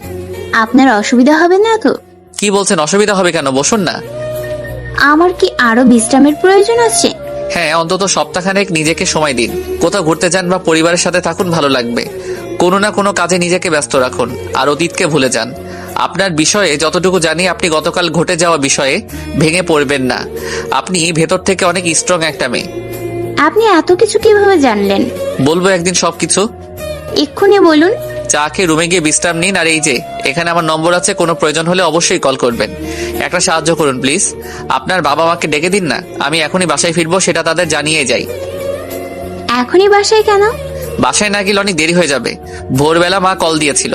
আপনার অসুবিধা হবে না তো? কি বলছেন, অসুবিধা হবে কেন? বসুন না। আমার কি আরো বিশ্রামের প্রয়োজন আছে? হ্যাঁ, অন্তত সপ্তাহখানেক নিজেকে সময় দিন। কোথাও ঘুরতে যান বা পরিবারের সাথে থাকুন, ভালো লাগবে। কোনো না কোনো কাজে নিজেকে ব্যস্ত রাখুন আর অতীতকে ভুলে যান। আপনার বিষয়ে যতটুকু জানি, আপনি গতকাল ঘটে যাওয়া বিষয়ে ভেঙে পড়বেন না। আপনি ভেতর থেকে অনেক স্ট্রং একটা মেয়ে। আপনি এত কিছু কিভাবে জানলেন? বলবো একদিন সবকিছু। এক্ষুনি বলুন। চা খেয়ে রুমে গিয়ে বিশ্রাম নিন, আর এই যে এখানে আমার নম্বর আছে, কোনো প্রয়োজন হলে অবশ্যই কল করবেন। একটা সাহায্য করুন প্লিজ, আপনার বাবা মাকে ডেকে দিন না, আমি এখনই বাসায় ফিরবো, সেটা তাদের জানিয়ে যাই। এখনই বাসায় কেন? বাসায় না গেলে অনেক দেরি হয়ে যাবে। ভোরবেলা মা কল দিয়েছিল।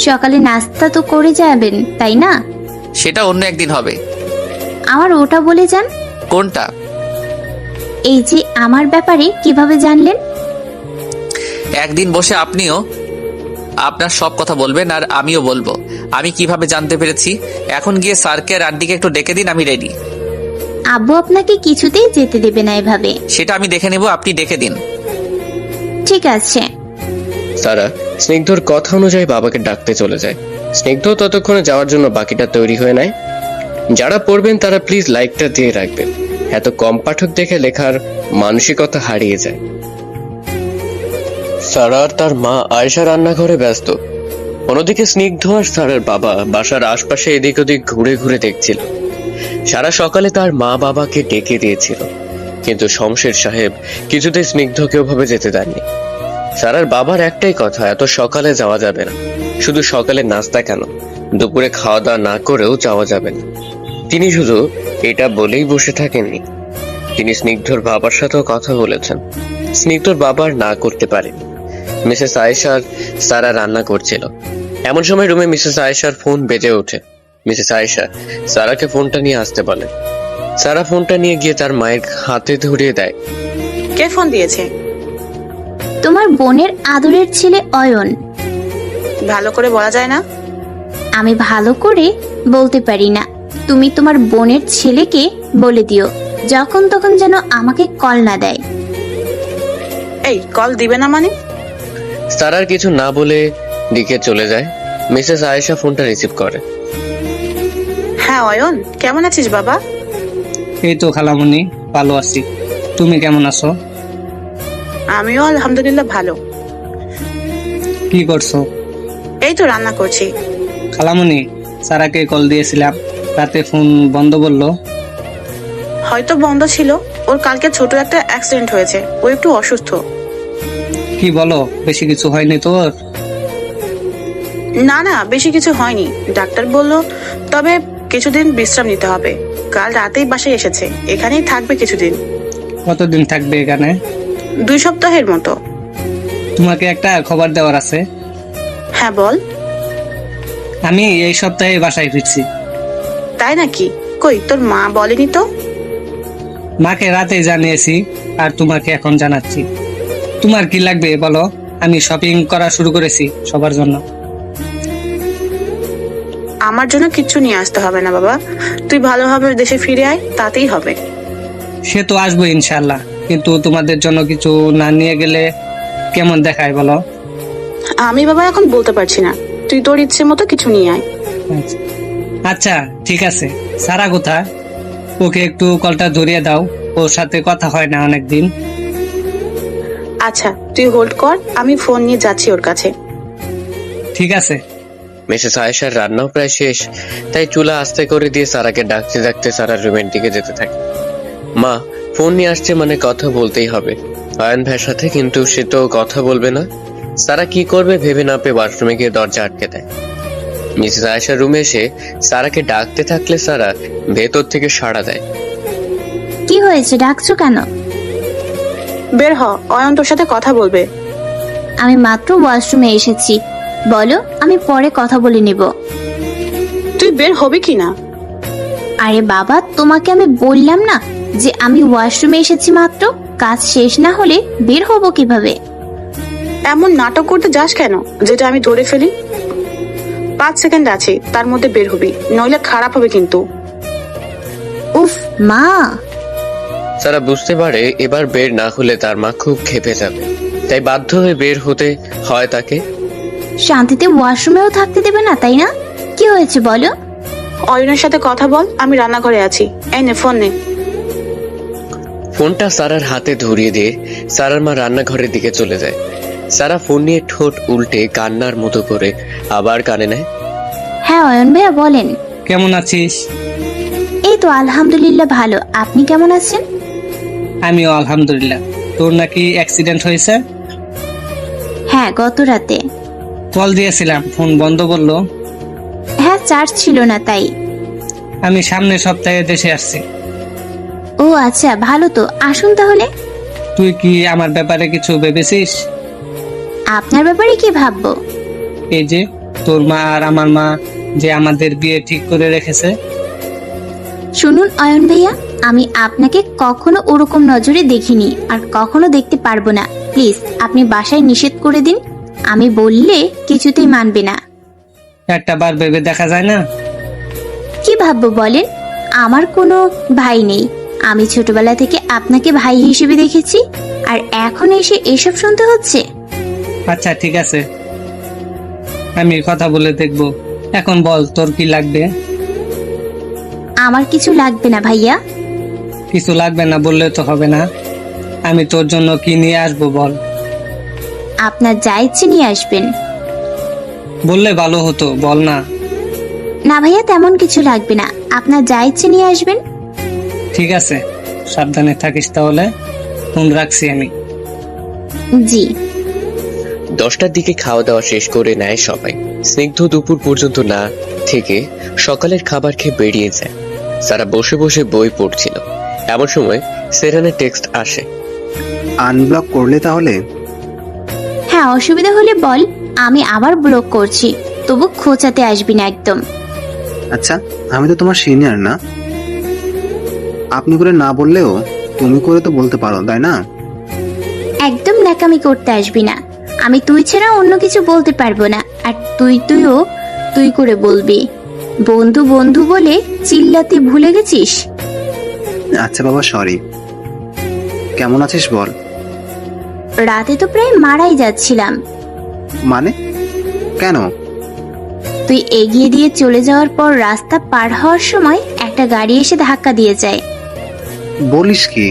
সকালে নাস্তা তো করে যাবেন, তাই না? সেটা অন্য একদিন হবে। আমার ওটা বলে যান। কোনটা? এই যে আমার ব্যাপারে কিভাবে জানলেন? একদিন বসে আপনিও আপনার সব কথা বলবেন আর আমিও বলবো আমি কিভাবে জানতে পেরেছি। এখন গিয়ে স্যারকে আর আন্টিকে একটু ডেকে দিন, আমি রেডি। আব্বু আপনাকে কিছুতেই যেতে দেবে না এভাবে। সেটা আমি দেখে নেব, আপনি ডেকে দিন। ঠিক আছে। সারা স্নিগ্ধর কথা অনুযায়ী বাবাকে ডাকতে চলে যায়। স্নিগ্ধ ততক্ষণে যাওয়ার জন্য বাকিটা তৈরি হয়ে নেয়। যারা পড়বেন তারা প্লিজ লাইকটা দিয়ে রাখবেন, এত কম পাঠক দেখে লেখার মানসিকতা হারিয়ে যায়। সারা আর তার মা আয়েশা রান্নাঘরে ব্যস্ত। অন্যদিকে স্নিগ্ধ আর সারার বাবা বাসার আশপাশে এদিক ওদিক ঘুরে ঘুরে দেখছিল। সারা সকালে তার মা বাবাকে ডেকে দিয়েছিল, কিন্তু শমশের সাহেব কিছুতেই স্নিগ্ধকে ওভাবে যেতে দেননি। সারার বাবার একটাই কথা, এত সকালে যাওয়া যাবে না। শুধু সকালে নাস্তা কেন, দুপুরে খাওয়া দাওয়া না করেও যাওয়া যাবে না। তিনি শুধু এটা বলেই বসে থাকেননি, তিনি স্নিগ্ধর বাবার সাথেও কথা বলেছেন। স্নিগ্ধর বাবার না করতে পারেনি। মিসেস আয়েশার সারা রান্না করছিল, এমন সময় রুমে মিসেস আয়েশার ফোন বেজে ওঠে। মিসেস আয়েশা সারাকে ফোনটা নিয়ে আসতে বলেন। সারা ফোনটা নিয়ে গিয়ে তার মায়ের হাতে ধরিয়ে দেয়। কে ফোন দিয়েছে? তোমার বোনের আদরের ছেলে অয়ন। ভালো করে বলা যায় না? আমি ভালো করে বলতে পারি না, তুমি তোমার বোনের ছেলেকে বলে দিও যখন তখন যেন আমাকে কল না দেয়। এই কল দিবে না মানে? সারার কিছু না বলে দিকে চলে যায়। মিসেস আয়েশা ফোনটা রিসিভ করে। হ্যাঁ অয়ন, কেমন আছিস বাবা? এই তো খালামণি, ভালো আছি। তুমি কেমন আছো? আমিও আলহামদুলিল্লাহ ভালো। কি করছো? এই তো রান্না করছি। খালামণি, সারাকে কল দিয়েছিলাম, রাতে ফোন বন্ধ বললো। হয়তো বন্ধ ছিল, ওর কালকে ছোট একটা অ্যাক্সিডেন্ট হয়েছে, ও একটু অসুস্থ। কি বলো, বেশি কিছু হয়নি তোর? না না, বেশি কিছু হয়নি, ডাক্তার বলল, তবে কিছুদিন বিশ্রাম নিতে হবে। কাল রাতেই বাসায় এসেছে, এখানেই থাকবে কিছুদিন। কতদিন থাকবে এখানে? 2 সপ্তাহের মতো। তোমাকে একটা খবর দেওয়ার আছে। হ্যাঁ বল। আমি এই সপ্তাহে বাসায় ফিরছি। তাই নাকি? কই তোর মা বলেনি তো? মাকে রাতে জানিয়েছি, আর তোমাকে এখন জানাচ্ছি। তোমার কি লাগবে বলো, আমি শপিং করা শুরু করেছি সবার জন্য। আমার জন্য কিচ্ছু নিয়ে আসতে হবে না বাবা, তুই ভালোভাবে দেশে ফিরে আয়, তাতেই হবে। সে তো আসবো ইনশাল্লাহ, কিন্তু তোমাদের জন্য কিছু না নিয়ে গেলে কেমন দেখায় বলো? আমি বাবা এখন বলতে পারছি না, তুই তোর ইচ্ছে মতো কিছু নিয়ে আয়। আচ্ছা ঠিক আছে। সারা কোথায়? ওকে একটু কলটা ধরিয়ে দাও, ওর সাথে কথা হয় না অনেকদিন। আচ্ছা তুই হোল্ড কর, আমি ফোন নিয়ে যাচ্ছি ওর কাছে। ঠিক আছে। মিসেস আয়েশার রান্নাও প্রায় শেষ, তাই চুলা আস্তে করে দিয়ে সারাকে ডাকতে ডাকতে সারা রুমের দিকে যেতে থাকে। মা ফোন নিয়ে আসছে মানে কথা বলতেই হবে অয়ন ভাইয়ের সাথে, কিন্তু সে তো কথা বলবে না। সারা কি করবে ভেবে না পেয়ে ওয়াশরুমে গিয়ে দরজা আটকে দেয়। মিসেস আয়েশা রুমে এসে সারাকে ডাকতে থাকলে সারা ভেতর থেকে সাড়া দেয়। কি হয়েছে, ডাকছো কেন? বের হ, অয়ন তোর সাথে কথা বলবে। আমি মাত্র ওয়াশরুমে এসেছি, বলো, আমি পরে কথা বলে নিব। তুই বের হবি কিনা? আরে বাবা, তোমাকে আমি বললাম না যে আমি ওয়াশরুমে এসেছি মাত্র, কাজ শেষ না হলে বের হব কিভাবে? এমন নাটক করতে যাস কেন যেটা আমি ধরে ফেলি? 5 সেকেন্ড আছে, তার মধ্যে বের হবি, নইলে খারাপ হবে কিন্তু। উফ মা। সারা বুঝতে পারে এবার বের না হলে তার মা খুব ক্ষেপে যাবে, তাই বাধ্য হয়ে বের হতে হয় তাকে। শান্তিতে ওয়াশরুমেও থাকতে দেবে না, তাই না? কি হয়েছে বলো? অয়নের সাথে কথা বল, আমি রান্নাঘরে আছি। এই নে ফোন নে। ফোনটা সারার হাতে ধরিয়ে দিয়ে সারার মা রান্নাঘরের দিকে চলে যায়। সারা ফোন নিয়ে ঠোঁট উল্টে কান্নার মতো করে আবার কানে নেয়। হ্যাঁ অয়ন ভাইয়া বলেন। কেমন আছিস? এই তো আলহামদুলিল্লাহ ভালো, আপনি কেমন আছেন? আমিও আলহামদুলিল্লাহ। তোর নাকি অ্যাক্সিডেন্ট হয়েছে? হ্যাঁ গত রাতে। কল দিয়েছিলাম, ফোন বন্ধ করলো। হ্যাঁ চার্জ ছিল না তাই। আমি সামনের সপ্তাহে দেশে আসছি। ও আচ্ছা ভালো তো, আসুন তাহলে। তুই কি আমার ব্যাপারে কিছু ভেবেছিস? আপনার ব্যাপারে কি ভাববো? এই যে তোর মা আর আমার মা যে আমাদের বিয়ে ঠিক করে রেখেছে। শুনুন অয়ন ভাইয়া, আমি আপনাকে কখনো ওরকম নজরে দেখিনি আর কখনো দেখতে পারবো না। প্লিজ আপনি বাসায় নিষেধ করে দিন, আমি বললে কিছুতেই মানবে না। একটা বার ভেবে দেখা যায় না? কি ভাববো বলেন? আমার কোনো ভাই নেই, আমি ছোটবেলা থেকে আপনাকে ভাই হিসেবে দেখেছি, আর এখন এসে এসব শুনতে হচ্ছে। আচ্ছা ঠিক আছে, আমি কথা বলে দেখবো। এখন বল তোর কি লাগবে? আমার কিছু লাগবে না ভাইয়া। কিছু লাগবে না বললে তো হবে না। আমি তোর জন্য কি নিয়ে আসবো বল। আপনার যা ইচ্ছে নিয়ে আসবেন। বললে ভালো হতো, বল না। না ভাইয়া তেমন কিছু লাগবে না, আপনার যা ইচ্ছে নিয়ে আসবেন। ঠিক আছে, সাবধানে থাকিস তাহলে। ফোন রাখছি আমি। জি। 10টার দিকে খাওয়া দাওয়া শেষ করে নেয় সবাই। স্নিগ্ধ দুপুর পর্যন্ত না থেকে সকালের খাবার খেয়ে বেরিয়ে যায়। সারা বসে বসে বই পড়ছিল, এমন সময় সেরানের টেক্সট আসে। আনব্লক করলে তাহলে? হ্যাঁ অসুবিধা হলে বল, আমি আবার ব্লক করছি, তবু খোঁচাতে আসবি না একদম। আচ্ছা, আমি তো তোমার সিনিয়র না? আপনি করে না বললেও তুমি করে তো বলতে পারো, তাই না? একদম ন্যাকামি করতে আসবি না, আমি তুই ছাড়া অন্য কিছু বলতে পারবো না। আর তুইও তুই করে বলবি। বন্ধু বন্ধু বলে চিল্লাতে ভুলে গেছিস? আচ্ছা বাবা, সরি। কেমন আছিস বল? রাতে তো প্রায় মারাই যাচ্ছিলাম। মানে কেন? তুই এগিয়ে দিয়ে চলে যাওয়ার পর রাস্তা পার হওয়ার সময় একটা গাড়ি এসে ধাক্কা দিয়ে যায়। বলিস কি?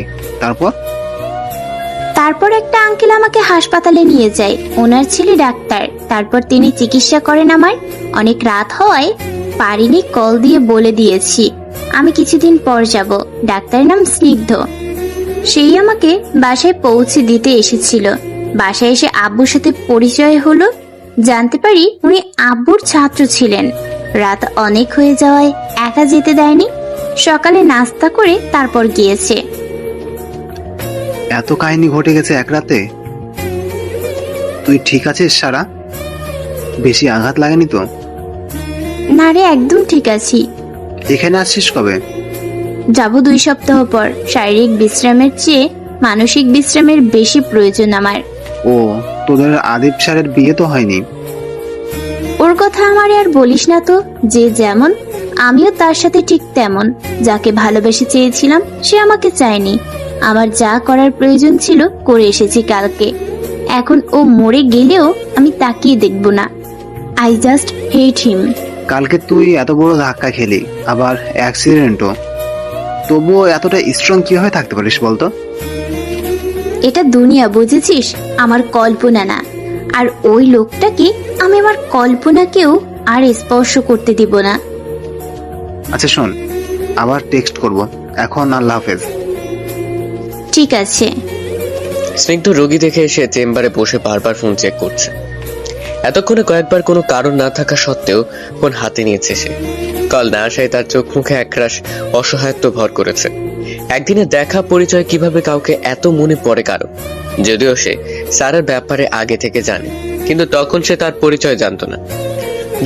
তারপর একটা আঙ্কেল আমাকে হাসপাতালে নিয়ে যায়, ওনার ছেলে ডাক্তার। তারপর তিনি চিকিৎসা করেন আমার। অনেক রাত হওয়ায় পারিনি, কল দিয়ে বলে দিয়েছি আমি কিছুদিন পর যাব। ডাক্তারের নাম স্নিগ্ধ, সেই আমাকে বাসায় পৌঁছে দিতে এসেছিল। বাসায় এসে আব্বুর সাথে পরিচয় হলো, জানতে পারি উনি আব্বুর ছাত্র ছিলেন। রাত অনেক হয়ে যাওয়ায় একা যেতে দেয়নি, সকালে নাস্তা করে তারপর গিয়েছে। এত কাহিনী ঘটে গেছে এক রাতে? তুই ঠিক আছিস সারা? বেশি আঘাত লাগেনি তো? না রে, একদম ঠিক আছি। এখানে আসছিস কবে? যাব 2 সপ্তাহ পর। শারীরিক বিশ্রামের চেয়ে মানসিক বিশ্রামের বেশি প্রয়োজন আমার। ও, তোদের আদিব স্যারের বিয়ে তো হয়নি? ওর কথা আমার আর বলিস না তো। যে যেমন, আমিও তার সাথে ঠিক তেমন। যাকে ভালোবেসে চেয়েছিলাম সে আমাকে চায়নি। আমার যা করার প্রয়োজন ছিল করে এসেছি কালকে। এখন ও মরে গেলেও আমি তাকিয়ে দেখব না। আই জাস্ট হেট হিম। কালকে তুই এত বড় ধাক্কা খেলি, আবার অ্যাক্সিডেন্টও, তবুও এতটা স্ট্রং কিভাবে থাকতে পারিস বলতো? এটা দুনিয়া, বুঝেছিস? আমার কল্পনা না। আর ওই লোকটাকে আমি আমার কল্পনাকেও আর স্পর্শ করতে দিব না। আচ্ছা শোন, আবার টেক্সট করব এখন। আল্লাহ হাফেজ। ঠিক আছে। স্নিগ্ধ রোগী দেখে এসে চেম্বারে বসে বারবার ফোন চেক করছে। এতক্ষণে কয়েকবার কোনো কারণ না থাকা সত্ত্বেও ফোন হাতে নিয়েছে সে। কল না আসায় তার চোখ মুখে একরাশ অসহায়ত্ব ভর করেছে। একদিনে দেখা পরিচয় কিভাবে কাউকে এত মনে পড়ে কারো? যদিও সে সারার ব্যাপারে আগে থেকে জানে, কিন্তু তখন সে তার পরিচয় জানতো না।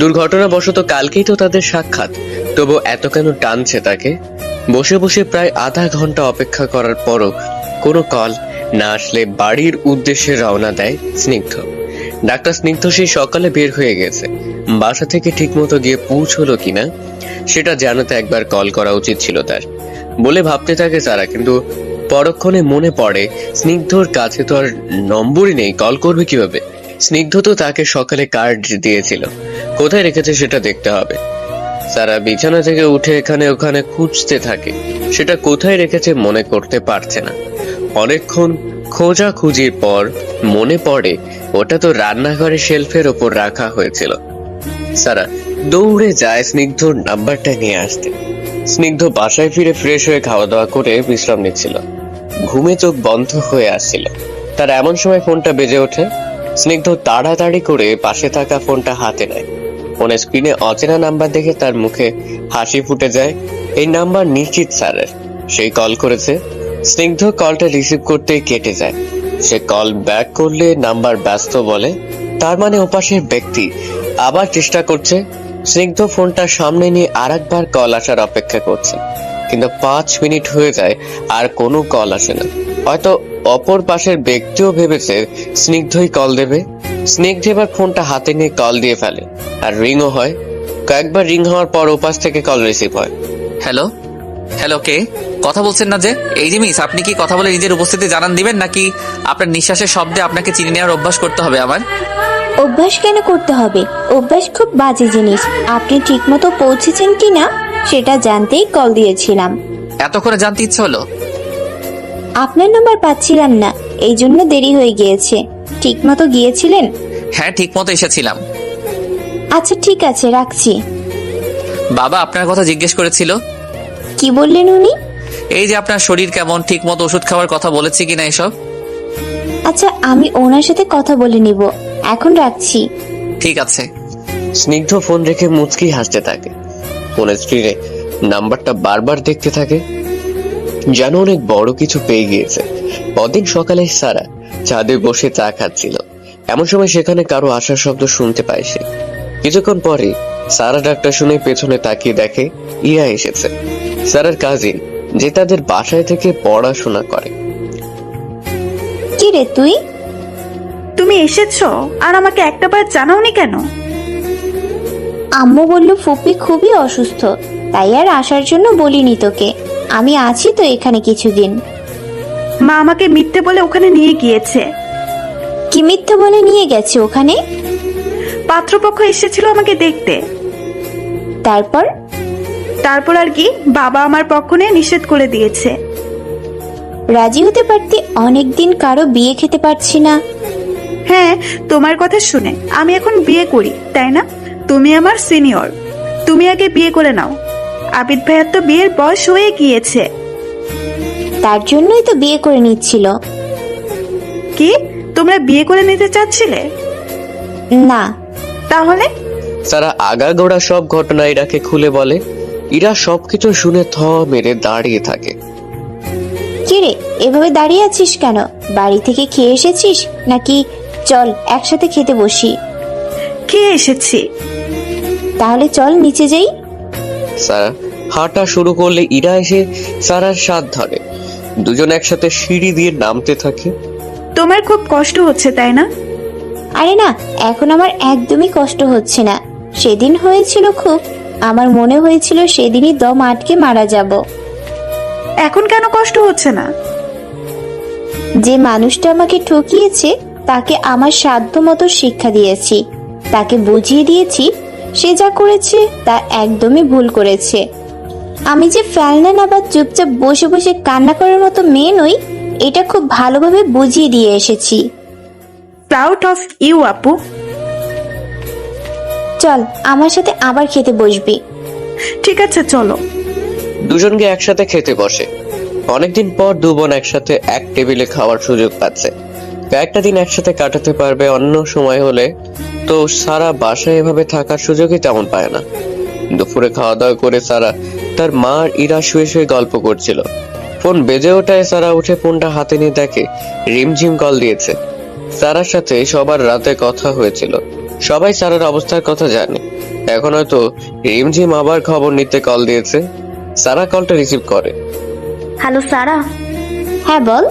দুর্ঘটনাবশত কালকেই তো তাদের সাক্ষাৎ, তবু এত কেন টানছে তাকে? বসে বসে প্রায় আধা ঘন্টা অপেক্ষা করার পরও কোনো কল না আসলে বাড়ির উদ্দেশ্যে রওনা দেয় স্নিগ্ধ। ডাক্তার স্নিগ্ধ সেই সকালে বের হয়ে গেছে। বাসা থেকে ঠিকমতো গিয়ে পৌঁছলো কিনা সেটা জানাতে একবার কল করা উচিত ছিল তার বলে ভাবতে থাকে সারা, কিন্তু পরক্ষণে মনে পড়ে স্নিগ্ধর কাছে তো আর নম্বরই নেই, কল করবে কিভাবে? স্নিগ্ধ তো তাকে সকালে কার্ড দিয়েছিল, কোথায় রেখেছে সেটা দেখতে হবে। সারা বিছানা থেকে উঠে এখানে ওখানে খুঁজতে থাকে, সেটা কোথায় রেখেছে মনে করতে পারছে না। অনেকক্ষণ খোঁজাখুঁজির পর মনে পড়ে ওটা তো রান্নাঘরের শেলফের ওপর রাখা হয়েছিল। সারা দৌড়ে যায় স্নিগ্ধর নাম্বারটা নিয়ে আসতে। স্নিগ্ধ বাসায় ফিরে ফ্রেশ হয়ে খাওয়া দাওয়া করে বিশ্রাম নিচ্ছিল। ঘুমে চোখ বন্ধ হয়ে আসছিল। তার এমন সময় ফোনটা বেজে ওঠে। স্নিগ্ধ তাড়াতাড়ি করে পাশে থাকা ফোনটা হাতে নেয়। ফোনের স্ক্রিনে অচেনা নাম্বার দেখে তার মুখে হাসি ফুটে যায়। এই নাম্বার নিশ্চিত স্যারের, সেই কল করেছে। স্নিগ্ধ কলটা রিসিভ করতেই কেটে যায়। সে কল ব্যাক করলে নাম্বার ব্যস্ত বলে, তার মানে ওপাশের ব্যক্তি আবার চেষ্টা করছে। স্নিগ্ধ ফোনটা সামনে নিয়ে আরেকবার কল আসার অপেক্ষা করছে, কিন্তু 5 মিনিট হয়ে যায় আর কোনো কল আসে না। হয়তো অপর পাশের ব্যক্তিও ভেবেছে স্নিগ্ধই কল দেবে। স্নিগ্ধ এবার ফোনটা হাতে নিয়ে কল দিয়ে ফেলে, আর রিংও হয়। কয়েকবার রিং হওয়ার পর ওপাশ থেকে কল রিসিভ হয়। হ্যালো হ্যালো, কে কথা বলছেন না যে? এই যে মিস, আপনি কি কথা বলে নিজের উপস্থিতি জানান দিবেন, নাকি আপনার নিঃশ্বাসের শব্দে আপনাকে চিনে নেওয়ার অভ্যাস করতে হবে আমার? অভ্যাস কেন করতে হবে? অভ্যাস খুব বাজে জিনিস। আপনি ঠিকমতো পৌঁছেছেন কিনা সেটা জানতেই কল দিয়েছিলাম। এত করে জানতে ইচ্ছে হলো? আপনার নাম্বার পাচ্ছিলাম না, এই জন্য দেরি হয়ে গিয়েছে। ঠিকমতো গিয়েছিলেন? হ্যাঁ, ঠিক মতো এসেছিলাম। আচ্ছা ঠিক আছে, রাখছি। বাবা আপনার কথা জিজ্ঞেস করেছিল। কি বললেন উনি? এই যে আপনার শরীর কেমন, ঠিক মতো ওষুধ খাওয়ার কথা বলেছি কিনা এসব। আচ্ছা আমি ওনার সাথে কথা বলে নিব, এখন রাখছি। ঠিক আছে। স্নিগ্ধ ফোন রেখে মুচকি হাসতে থাকে। ফোনের স্ক্রিনে নাম্বারটা বারবার দেখতে থাকে, যেন অনেক বড় কিছু পেয়ে গিয়েছে। পরদিন সকালে সারা ছাদে বসে চা খাচ্ছিল। এমন সময় সেখানে কারো আসার শব্দ শুনতে পায় সে। কিছুক্ষণ পরে সারা ডাক্তার শুনে পেছনে তাকিয়ে দেখে ইরা এসেছে, সারার কাজিন, যে তাদের বাসায় থেকে পড়াশোনা করে। কি রে তুই? তুমি এসেছো আর আমাকে একটাবার জানাওনি কেন? আম্মু বলল ফুপি খুবই অসুস্থ, তাই আর আসার জন্য বলিনি তোকে। আমি আছি তো এখানে কিছুদিন। মা আমাকে মিথ্যে বলে ওখানে নিয়ে গিয়েছে। কি মিথ্যে বলে নিয়ে গেছে ওখানে? পাত্রপক্ষ এসেছিল আমাকে দেখতে। তারপর? তারপর আর কি, বাবা আমার পক্ষ নিয়ে নিষেধ করে দিয়েছে। রাজি হতে পারতে, অনেকদিন কারো বিয়ে খেতে পারছি না। হ্যাঁ, তোমার কথা শুনে আমি এখন বিয়ে করি, তাই না? তুমি আমার সিনিয়র, তুমি আগে বিয়ে করে নাও। আবিদ ভাইয়ার তো বিয়ের বয়স হয়ে গিয়েছে। তার জন্যই তো বিয়ে করে নিচ্ছিল। কি, তোমরা বিয়ে করে নিতে চাচ্ছিলে? না। তাহলে? সারা আগাগোড়া সব ঘটনা ইরাকে খুলে বলে। ইরা সবকিছু শুনে থ মেরে দাঁড়িয়ে থাকে। কিরে এভাবে দাঁড়িয়ে আছিস কেন? বাড়ি থেকে খেয়ে এসেছিস নাকি? চল একসাথে খেতে বসি। খেয়ে এসেছি। তাহলে চল নিচে যাই। সারা হাঁটা শুরু করলে ইরা এসে সারার সাথ ধরে। দুজন একসাথে সিঁড়ি দিয়ে নামতে থাকে। তোমার খুব কষ্ট হচ্ছে তাই না? আরে না, এখন আমার একদমই কষ্ট হচ্ছে না। সেদিন হয়েছিল খুব, আমার মনে হয়েছিল সেদিনই দম আটকে মারা যাব। এখন কেন কষ্ট হচ্ছে না? যে মানুষটা আমাকে ঠকিয়েছে তাকে আমার সাধ্য মতো শিক্ষা দিয়েছি, তাকে বুঝিয়ে দিয়েছি সে যা করেছে তা একদমই ভুল করেছে। আমি যে ফেলনা না বা চুপচাপ বসে বসে কান্না করার মতো মেয়ে নই, এটা খুব ভালোভাবে বুঝিয়ে দিয়ে এসেছি। প্রাউড অফ ইউ আপু। চল আমার সাথে আবার খেতে বসবি। ঠিক আছে চলো। দুজনকে একসাথে খেতে বসে। অনেকদিন পর দু বোন একসাথে এক টেবিলে খাওয়ার সুযোগ পাচ্ছে। কয়েকটা দিন একসাথে কাটাতে পারবে, অন্য সময় হলে তো সারা বাসায় এভাবে থাকার সুযোগই তেমন পায় না। দুপুরে খাওয়া দাওয়া করে সারা তার মা আর ইরা শুয়ে শুয়ে গল্প করছিল। ফোন বেজে ওঠায় সারা উঠে ফোনটা হাতে নিয়ে দেখে রিমঝিম কল দিয়েছে। সারার সাথে সবার রাতে কথা হয়েছিল, সবাই সারার অবস্থার কথা জানে। এখন হয়তো রিমঝিম আবার খবর নিতে কল দিয়েছে। সারা কলটা রিসিভ করে। হ্যালো সারা। হ্যাঁ বল।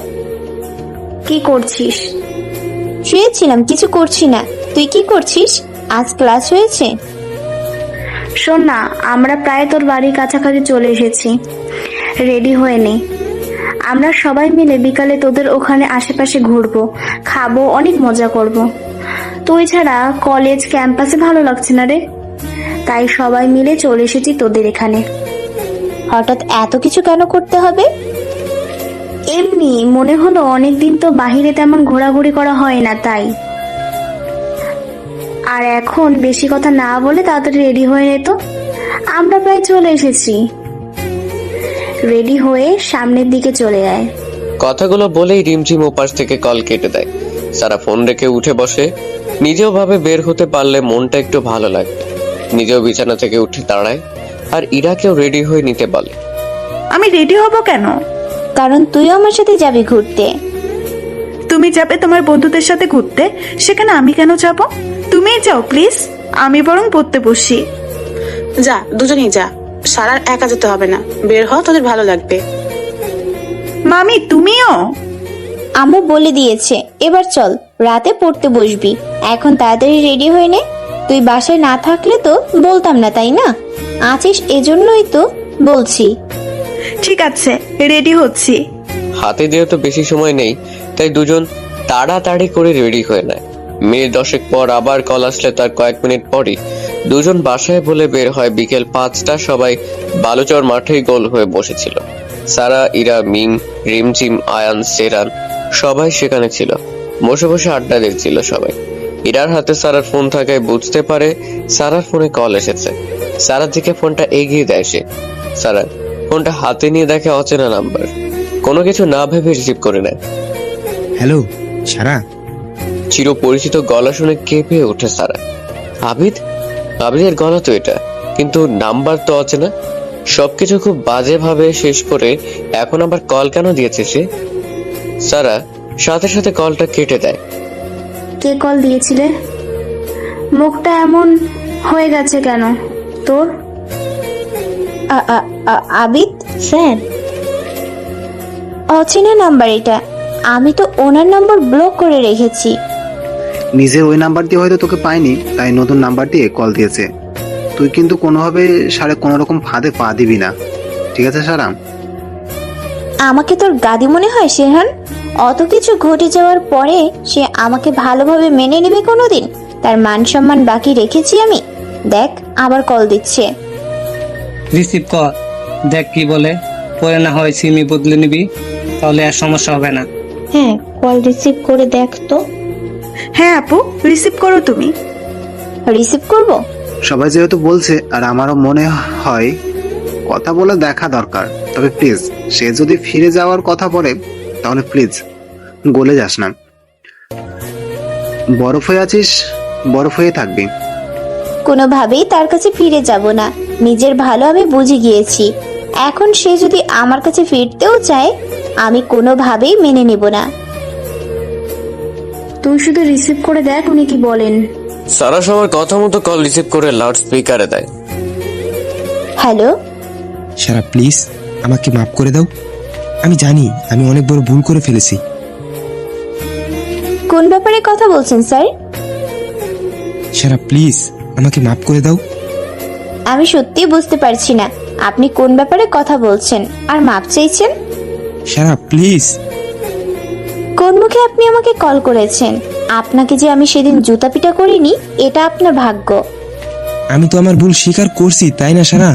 কি করছিস? শুয়েছিলাম, কিছু করছি না। তুই কি করছিস? আজ ক্লাস হয়েছে? শোন না, আমরা প্রায় তোর বাড়ির কাছাকাছি চলে এসেছি। রেডি হয়ে নে, আমরা সবাই মিলে বিকালে তোদের ওখানে আশেপাশে ঘুরবো, খাবো, অনেক মজা করব। তুই ছাড়া কলেজ ক্যাম্পাসে ভালো লাগছে না রে। তাই সবাই মিলে চলে এসেছি তোদের এখানে। হঠাৎ এত কিছু কেন করতে হবে? এমনি মনে হলো অনেকদিন তো বাহিরে তেমন ঘোরাঘুরি করা হয় না, তাই। আর এখন বেশি কথা না বলে তাড়াতাড়ি রেডি হয়ে নে তো, আমরা প্রায় চলে এসেছি। রেডি হয়ে সামনের দিকে চলে আয়। কথাগুলো বলেই রিমঝিম ওপাশ থেকে কল কেটে দেয়। সারা ফোন রেখে উঠে বসে। নিজেও ভাবে বের হতে পারলে মনটা একটু ভালো লাগবে। নিজেও বিছানা থেকে উঠে দাঁড়ায় আর ইরাকেও রেডি হয়ে নিতে বলে। আমি রেডি হব কেন? কারণ তুইও আমার সাথে যাবি ঘুরতে। তুমি যাবে তোমার বন্ধুদের সাথে ঘুরতে, সেখানে আমি কেন যাব? তুমিই যাও প্লিজ, আমি বরং পড়তে বসি। যা, দুজনেই যা, সারার একা যেতে হবে না। বের হ, তোদের ভালো লাগবে। মামি তুমিও? আম্মু বলে দিয়েছে এবার চল, রাতে পড়তে বসবি। এখন তাড়াতাড়ি রেডি হয়ে নে। তুই বাসায় না থাকলে তো বলতাম না, তাই না? আছিস এজন্যই তো বলছি। ঠিক আছে, রেডি হচ্ছি। হাতে যেহেতু বেশি সময় নেই, তাই দুজন তাড়াতাড়ি করে রেডি হয়ে নেয়। মিনিট 10 পর আবার কল আসলে তার কয়েক মিনিট পরই দুজন বাসায় বলে বের হয়। বিকেল 5টা। সবাই বালুচর মাঠেই গোল হয়ে বসেছিল। সারা, ইরা, মিম, রিমঝিম, আয়ান, সেরান সবাই সেখানে ছিল। বসে বসে আড্ডা দিচ্ছিল সবাই। ইরার হাতে সারার ফোন থাকায় বুঝতে পারে সারার ফোনে কল এসেছে। সারার দিকে ফোনটা এগিয়ে দেয় সে। সারা ফোনটা হাতে নিয়ে দেখে অচেনা নাম্বার। কোনো কিছু না ভেবে রিসিভ করে নেয়। হ্যালো সারা। চির পরিচিত গলা শুনে কেঁপে ওঠে সারা। আবিদের গলা তো এটা, কিন্তু নাম্বার তো অচেনা। সবকিছু খুব বাজে ভাবে শেষ করে এখন আবার কল কেন দিয়েছে সে? সারা সাথে সাথে কলটা কেটে দেয়। কে কল দিয়েছিলে? মুখটা এমন হয়ে গেছে কেন তোর? আবিদ স্যার, অচেনা নাম্বার এটা। আমি তো ওনার নাম্বার ব্লক করে রেখেছি। নিজের ওই নাম্বার দিয়ে হয়তো তোকে পায়নি, তাই নতুন নাম্বার দিয়ে কল দিয়েছে। তুই কিন্তু কোনোভাবে সারে কোনো রকম ফাঁদে পা দিবি না, ঠিক আছে সারা? আমাকে তোর গাদি মনে হয় শেহান? অত কিছু ঘটে যাওয়ার পরে সে আমাকে ভালোভাবে মেনে নেবে কোনোদিন? তার মান সম্মান বাকি রেখেছি আমি। দেখ আবার কল দিচ্ছে। রিসিভ কর, দেখ কি বলে। পরে না হয় সিমি বদলে নিবি, তাহলে আর সমস্যা হবে না। হ্যাঁ, কল রিসিভ করে দেখ তো। হ্যাঁ আপু, রিসিভ করো তুমি। রিসিভ করব? সবাই যেহেতু বলছে, আর আমারও মনে হয় কথা বলে দেখা দরকার। তবে প্লিজ, সে যদি ফিরে যাওয়ার কথা বলে তাহলে প্লিজ গলে যাস না। বরফ হয়ে আছিস, বরফ হয়ে থাকবি। কোনোভাবেই তার কাছে ফিরে যাব না। নিজের ভালো আমি বুঝে গিয়েছি। এখন সে যদি আমার কাছে ফিরতেও চায়, আমি কোনোভাবেই মেনে নেব না। তুই শুধু রিসিভ করে দেখ উনি কি বলেন। সারা সবার কথা মতো কল রিসিভ করে লাউড স্পিকারে দেয়। হ্যালো সারা, প্লিজ আমাকে মাফ করে দাও। আমি জানি আমি অনেক বড় ভুল করে ফেলেছি। কোন ব্যাপারে কথা বলছেন স্যার? সারা প্লিজ আমাকে মাফ করে দাও। আমি সত্যি বুঝতে পারছি না আপনি কোন ব্যাপারে কথা বলছেন আর মাপ চাইছেন। সারা প্লিজ। কোন মুখে আপনি আমাকে কল করেছেন? আপনাকে যে আমি সেদিন জুতা পিটা করিনি, এটা আপনার ভাগ্য। আমি তো আমার ভুল স্বীকার করছি, তাই না সারা?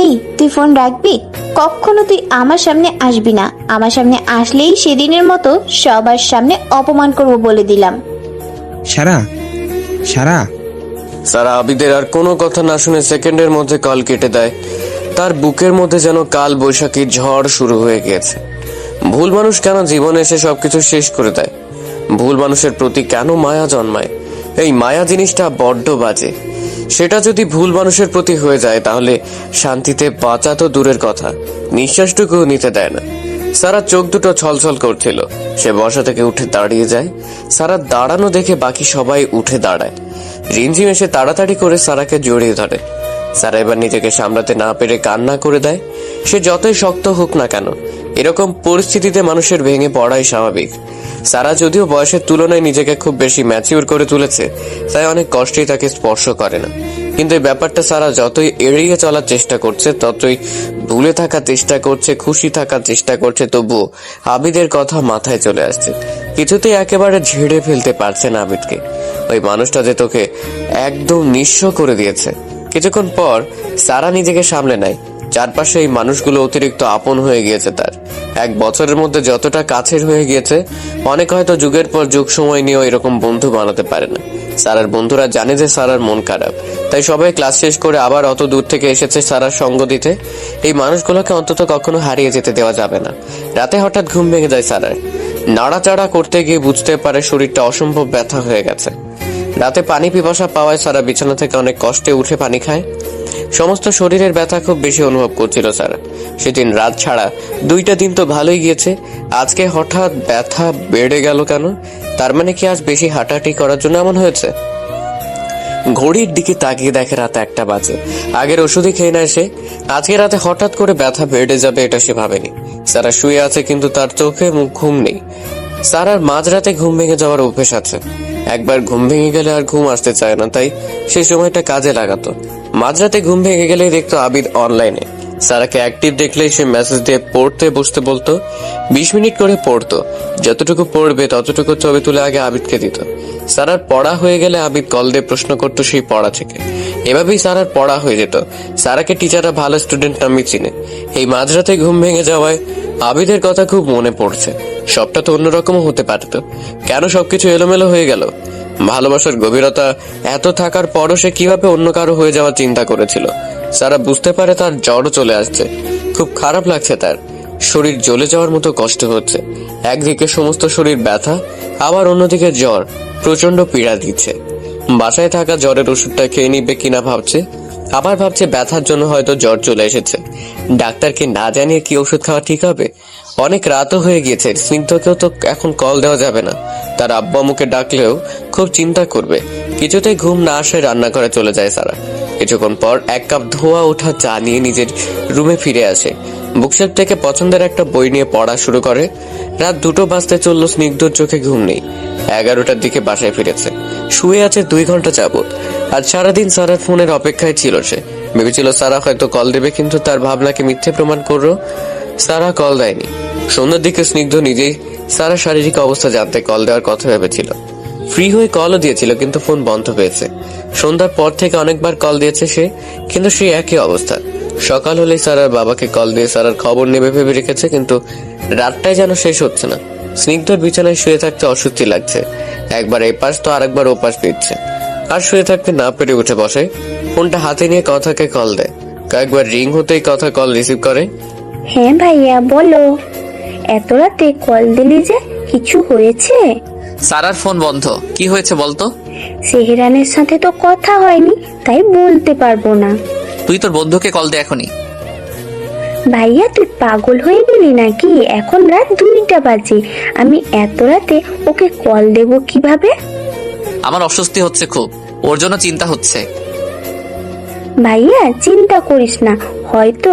এই তুই ফোন রাখবি? কখনো তুই আমার সামনে আসবি না। আমার সামনে আসলেই সেদিনের মতো সবার সামনে অপমান করব বলে দিলাম। সারা সারা। সারা আবিদের আর কোনো কথা না শুনে সেকেন্ডের মধ্যে কল কেটে দেয়। তার বুকের মধ্যে যেন কাল বৈশাখীর ঝড় শুরু হয়ে গিয়েছে। ভুল মানুষ কেন জীবনে এসে সবকিছু শেষ করে দেয়? ভুল মানুষের প্রতি কেন মায়া জন্মায়? এই মায়া জিনিসটা বড্ড বাজে। সেটা যদি ভুল মানুষের প্রতি হয়ে যায়, তাহলে শান্তিতে বাঁচা তো দূরের কথা, নিঃশ্বাসটুকুও নিতে দেয় না। সারা চোখ দুটো ছলছল করছিল। সে বসা থেকে উঠে দাঁড়িয়ে যায়। সারা দাঁড়ানো দেখে বাকি সবাই উঠে দাঁড়ায়। রিমঝিম এসে তাড়াতাড়ি করে সারাকে জড়িয়ে ধরে। সারা এবার নিজেকে সামলাতে না পেরে কান্না করে দেয়। সে যতই শক্ত হোক না কেন, এরকম পরিস্থিতিতে মানুষের ভেঙে পড়াই স্বাভাবিক। সারা যদিও বয়সের তুলনায় নিজেকে খুব বেশি ম্যাচিউর করে তুলেছে, তাই অনেক কষ্টেই তাকে স্পর্শ করে না। কিন্তু এই ব্যাপারটা সারা যতই এড়িয়ে চলার চেষ্টা করছে, ততই ভুলে থাকার চেষ্টা করছে, খুশি থাকার চেষ্টা করছে, তবুও আবিদের কথা মাথায় চলে আসছে। কিছুতেই একেবারে ঝেড়ে ফেলতে পারছে না আবিদকে। ওই মানুষটা যে তোকে একদম নিঃস্ব করে দিয়েছে। কিছুক্ষণ পর সারা নিজেকে সামলে নেয়। চারপাশে এই মানুষগুলো অতিরিক্ত আপন হয়ে গিয়েছে তার। 1 বছরের মধ্যে যতটা কাছের হয়ে গিয়েছে, অনেক হয়তো যুগের পর যুগ সময় নিয়েও এরকম বন্ধু বানাতে পারে না। সারার বন্ধুরা জানে যে সারার মন খারাপ, তাই সবাই ক্লাস শেষ করে আবার অত দূর থেকে এসেছে সারার সঙ্গ দিতে। এই মানুষগুলোকে অন্তত কখনো হারিয়ে যেতে দেওয়া যাবে না। রাতে হঠাৎ ঘুম ভেঙে যায় সারার। নাড়াচাড়া করতে গিয়ে বুঝতে পারে শরীরটা অসম্ভব ব্যথা হয়ে গেছে। রাতে পানি পিপাসা পাওয়ায় সারা বিছানা থেকে অনেক কষ্টে উঠে পানি খায়। সমস্ত শরীরের ব্যথা খুব বেশি অনুভব করছিল সারা। সেদিন রাত ছাড়া 2টা দিন তো ভালোই গিয়েছে, আজকে হঠাৎ ব্যথা বেড়ে গেল কেন? তার মানে কি আজ বেশি হাঁটাহাঁটি করার জন্য এমন হয়েছে? ঘড়ির দিকে তাকিয়ে দেখে রাত 1টা বাজে। আগের ওষুধই খেয়ে নেয় সে। আজকে রাতে হঠাৎ করে ব্যথা বেড়ে যাবে এটা সে ভাবেনি। সারা শুয়ে আছে কিন্তু তার চোখে মুখ ঘুম নেই। সারার মাঝরাতে ঘুম ভেঙে যাওয়ার অভ্যেস আছে। একবার ঘুম ভেঙে গেলে আর ঘুম আসতে চায় না, তাই সেই সময়টা কাজে লাগাতো। মাঝরাতে ঘুম ভেঙে গেলেই দেখতো আবিদ অনলাইনে। সারাকে অ্যাক্টিভ দেখলেই সে মেসেজ দিয়ে পড়তে বসতে বলতো। 20 মিনিট করে পড়তো। যতটুকু পড়বে ততটুকু ছবি তুলে আগে আবিদকে দিত। সারার পড়া হয়ে গেলে আবিদ কল দিয়ে প্রশ্ন করতো সেই পড়া থেকে। এভাবেই সারার পড়া হয়ে যেত। সারাকে টিচাররা ভালো স্টুডেন্ট নামে চিনে। এই মাঝরাতে ঘুম ভেঙে যাওয়ায় আবিদের কথা খুব মনে পড়ছে। সবটা তো অন্যরকমও হতে পারত, কেন সবকিছু এলোমেলো হয়ে গেল? ভালোবাসার গভীরতা এত থাকার পরও সে কিভাবে অন্য কারো হয়ে যাওয়ার চিন্তা করেছিল। সারা বুঝতে পারে তার জ্বরও চলে আসছে। খুব খারাপ লাগছে তার। শরীর জ্বলে যাওয়ার মতো কষ্ট হচ্ছে। একদিকে সমস্ত শরীর ব্যথা, আবার অন্যদিকে জ্বর প্রচন্ড পীড়া দিচ্ছে। বাসায় থাকা জ্বরের ওষুধটা খেয়ে নিবে কিনা ভাবছে, আবার ভাবছে ব্যথার জন্য হয়তো জ্বর চলে এসেছে। ডাক্তারকে না জানিয়ে কি ওষুধ খাওয়া ঠিক হবে? অনেক রাতও হয়ে গিয়েছে। স্নিগ্ধকেও তো এখন কল দেওয়া যাবে না। তার আব্বু আম্মুকে ডাকলেও খুব চিন্তা করবে। কিছুতেই ঘুম না আসায় রান্নাঘরে চলে যায় সারা। কিছুক্ষণ পর 1 কাপ ধোয়া ওঠা চা নিয়ে নিজের রুমে ফিরে আসে। বুকশেলফ থেকে পছন্দের একটা বই নিয়ে পড়া শুরু করে। রাত 2টো বাজতে চলল, স্নিগ্ধর চোখে ঘুম নেই। 11টার দিকে বাসায় ফিরেছে। শুয়ে আছে 2 ঘন্টা যাবত। আজ সারাদিন সারার ফোনের অপেক্ষায় ছিল সে। ভেবেছিল সারা হয়তো কল দেবে, কিন্তু তার ভাবনাকে মিথ্যে প্রমাণ করলো। সারা কল দেয়নি। সন্ধ্যার দিকে স্নিগ্ধ নিজেই সারার শারীরিক অবস্থা জানতে কল দেওয়ার কথা ভেবেছিল। ফ্রি হয়ে কলও দিয়েছিল, কিন্তু ফোন বন্ধ পেয়েছে। সন্ধ্যার পর থেকে অনেকবার কল দিয়েছে সে, কিন্তু সেই একই অবস্থা। সকাল হলেই সারার বাবাকে কল দিয়ে সারার খবর নেবে ভেবে রেখেছে, কিন্তু রাতটাই যেন শেষ হচ্ছে না। স্নিগ্ধর বিছানায় শুয়ে থাকতে অস্বস্তি লাগছে। একবার এপাশ তো আরেকবার ওপাশ পিটছে। আর শুয়ে থাকতে না পেরে উঠে বসে। ফোনটা হাতে নিয়ে কথাকে কল দেয়। কয়েকবার রিং হতেই কথা কল রিসিভ করে। হ্যাঁ ভাইয়া বলো, এত রাতে কল দিলি যে, কিছু হয়েছে? সারার ফোন বন্ধ। কি হয়েছে বলতো? সেহরানের সাথে তো কথা হয়নি, তাই বলতে পারবো না। তুই তোর বন্ধুকে কল দে এখনই। ভাইয়া তুই পাগল হয়ে গেলি নাকি? এখন রাত 2টা বাজে, আমি এত রাতে ওকে কল দেব কিভাবে? আমার অস্বস্তি হচ্ছে খুব, ওর জন্য চিন্তা হচ্ছে। ভাইয়া চিন্তা করিস না, হয়তো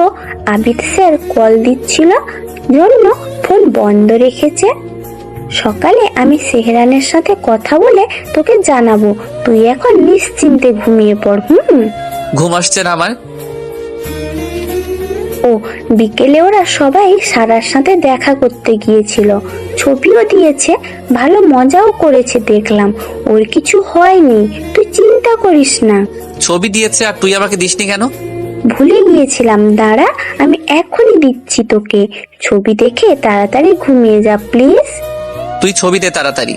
আবিদ স্যার কল দিচ্ছিল জন্য ফোন বন্ধ রেখেছে। সকালে আমি সেহরানের সাথে কথা বলে তোকে জানাবো। তুই এখন নিশ্চিন্তে ঘুমিয়ে পড়। ঘুম আসছে না আমার। ও বিকেলে ওরা সবাই সারার সাথে দেখা করতে গিয়েছিল, ছবিও দিয়েছে, ভালো মজাও করেছে দেখলাম। ওর কিছু হয়নি, তুই চিন্তা করিস না। ছবি দিয়েছে আর তুই আমাকে দিসনি কেন? ভুলে গিয়েছিলাম, দাঁড়া আমি এখনই দিচ্ছি তোকে। ছবি দেখে তাড়াতাড়ি ঘুমিয়ে যা প্লিজ। তুই ছবি দে তাড়াতাড়ি।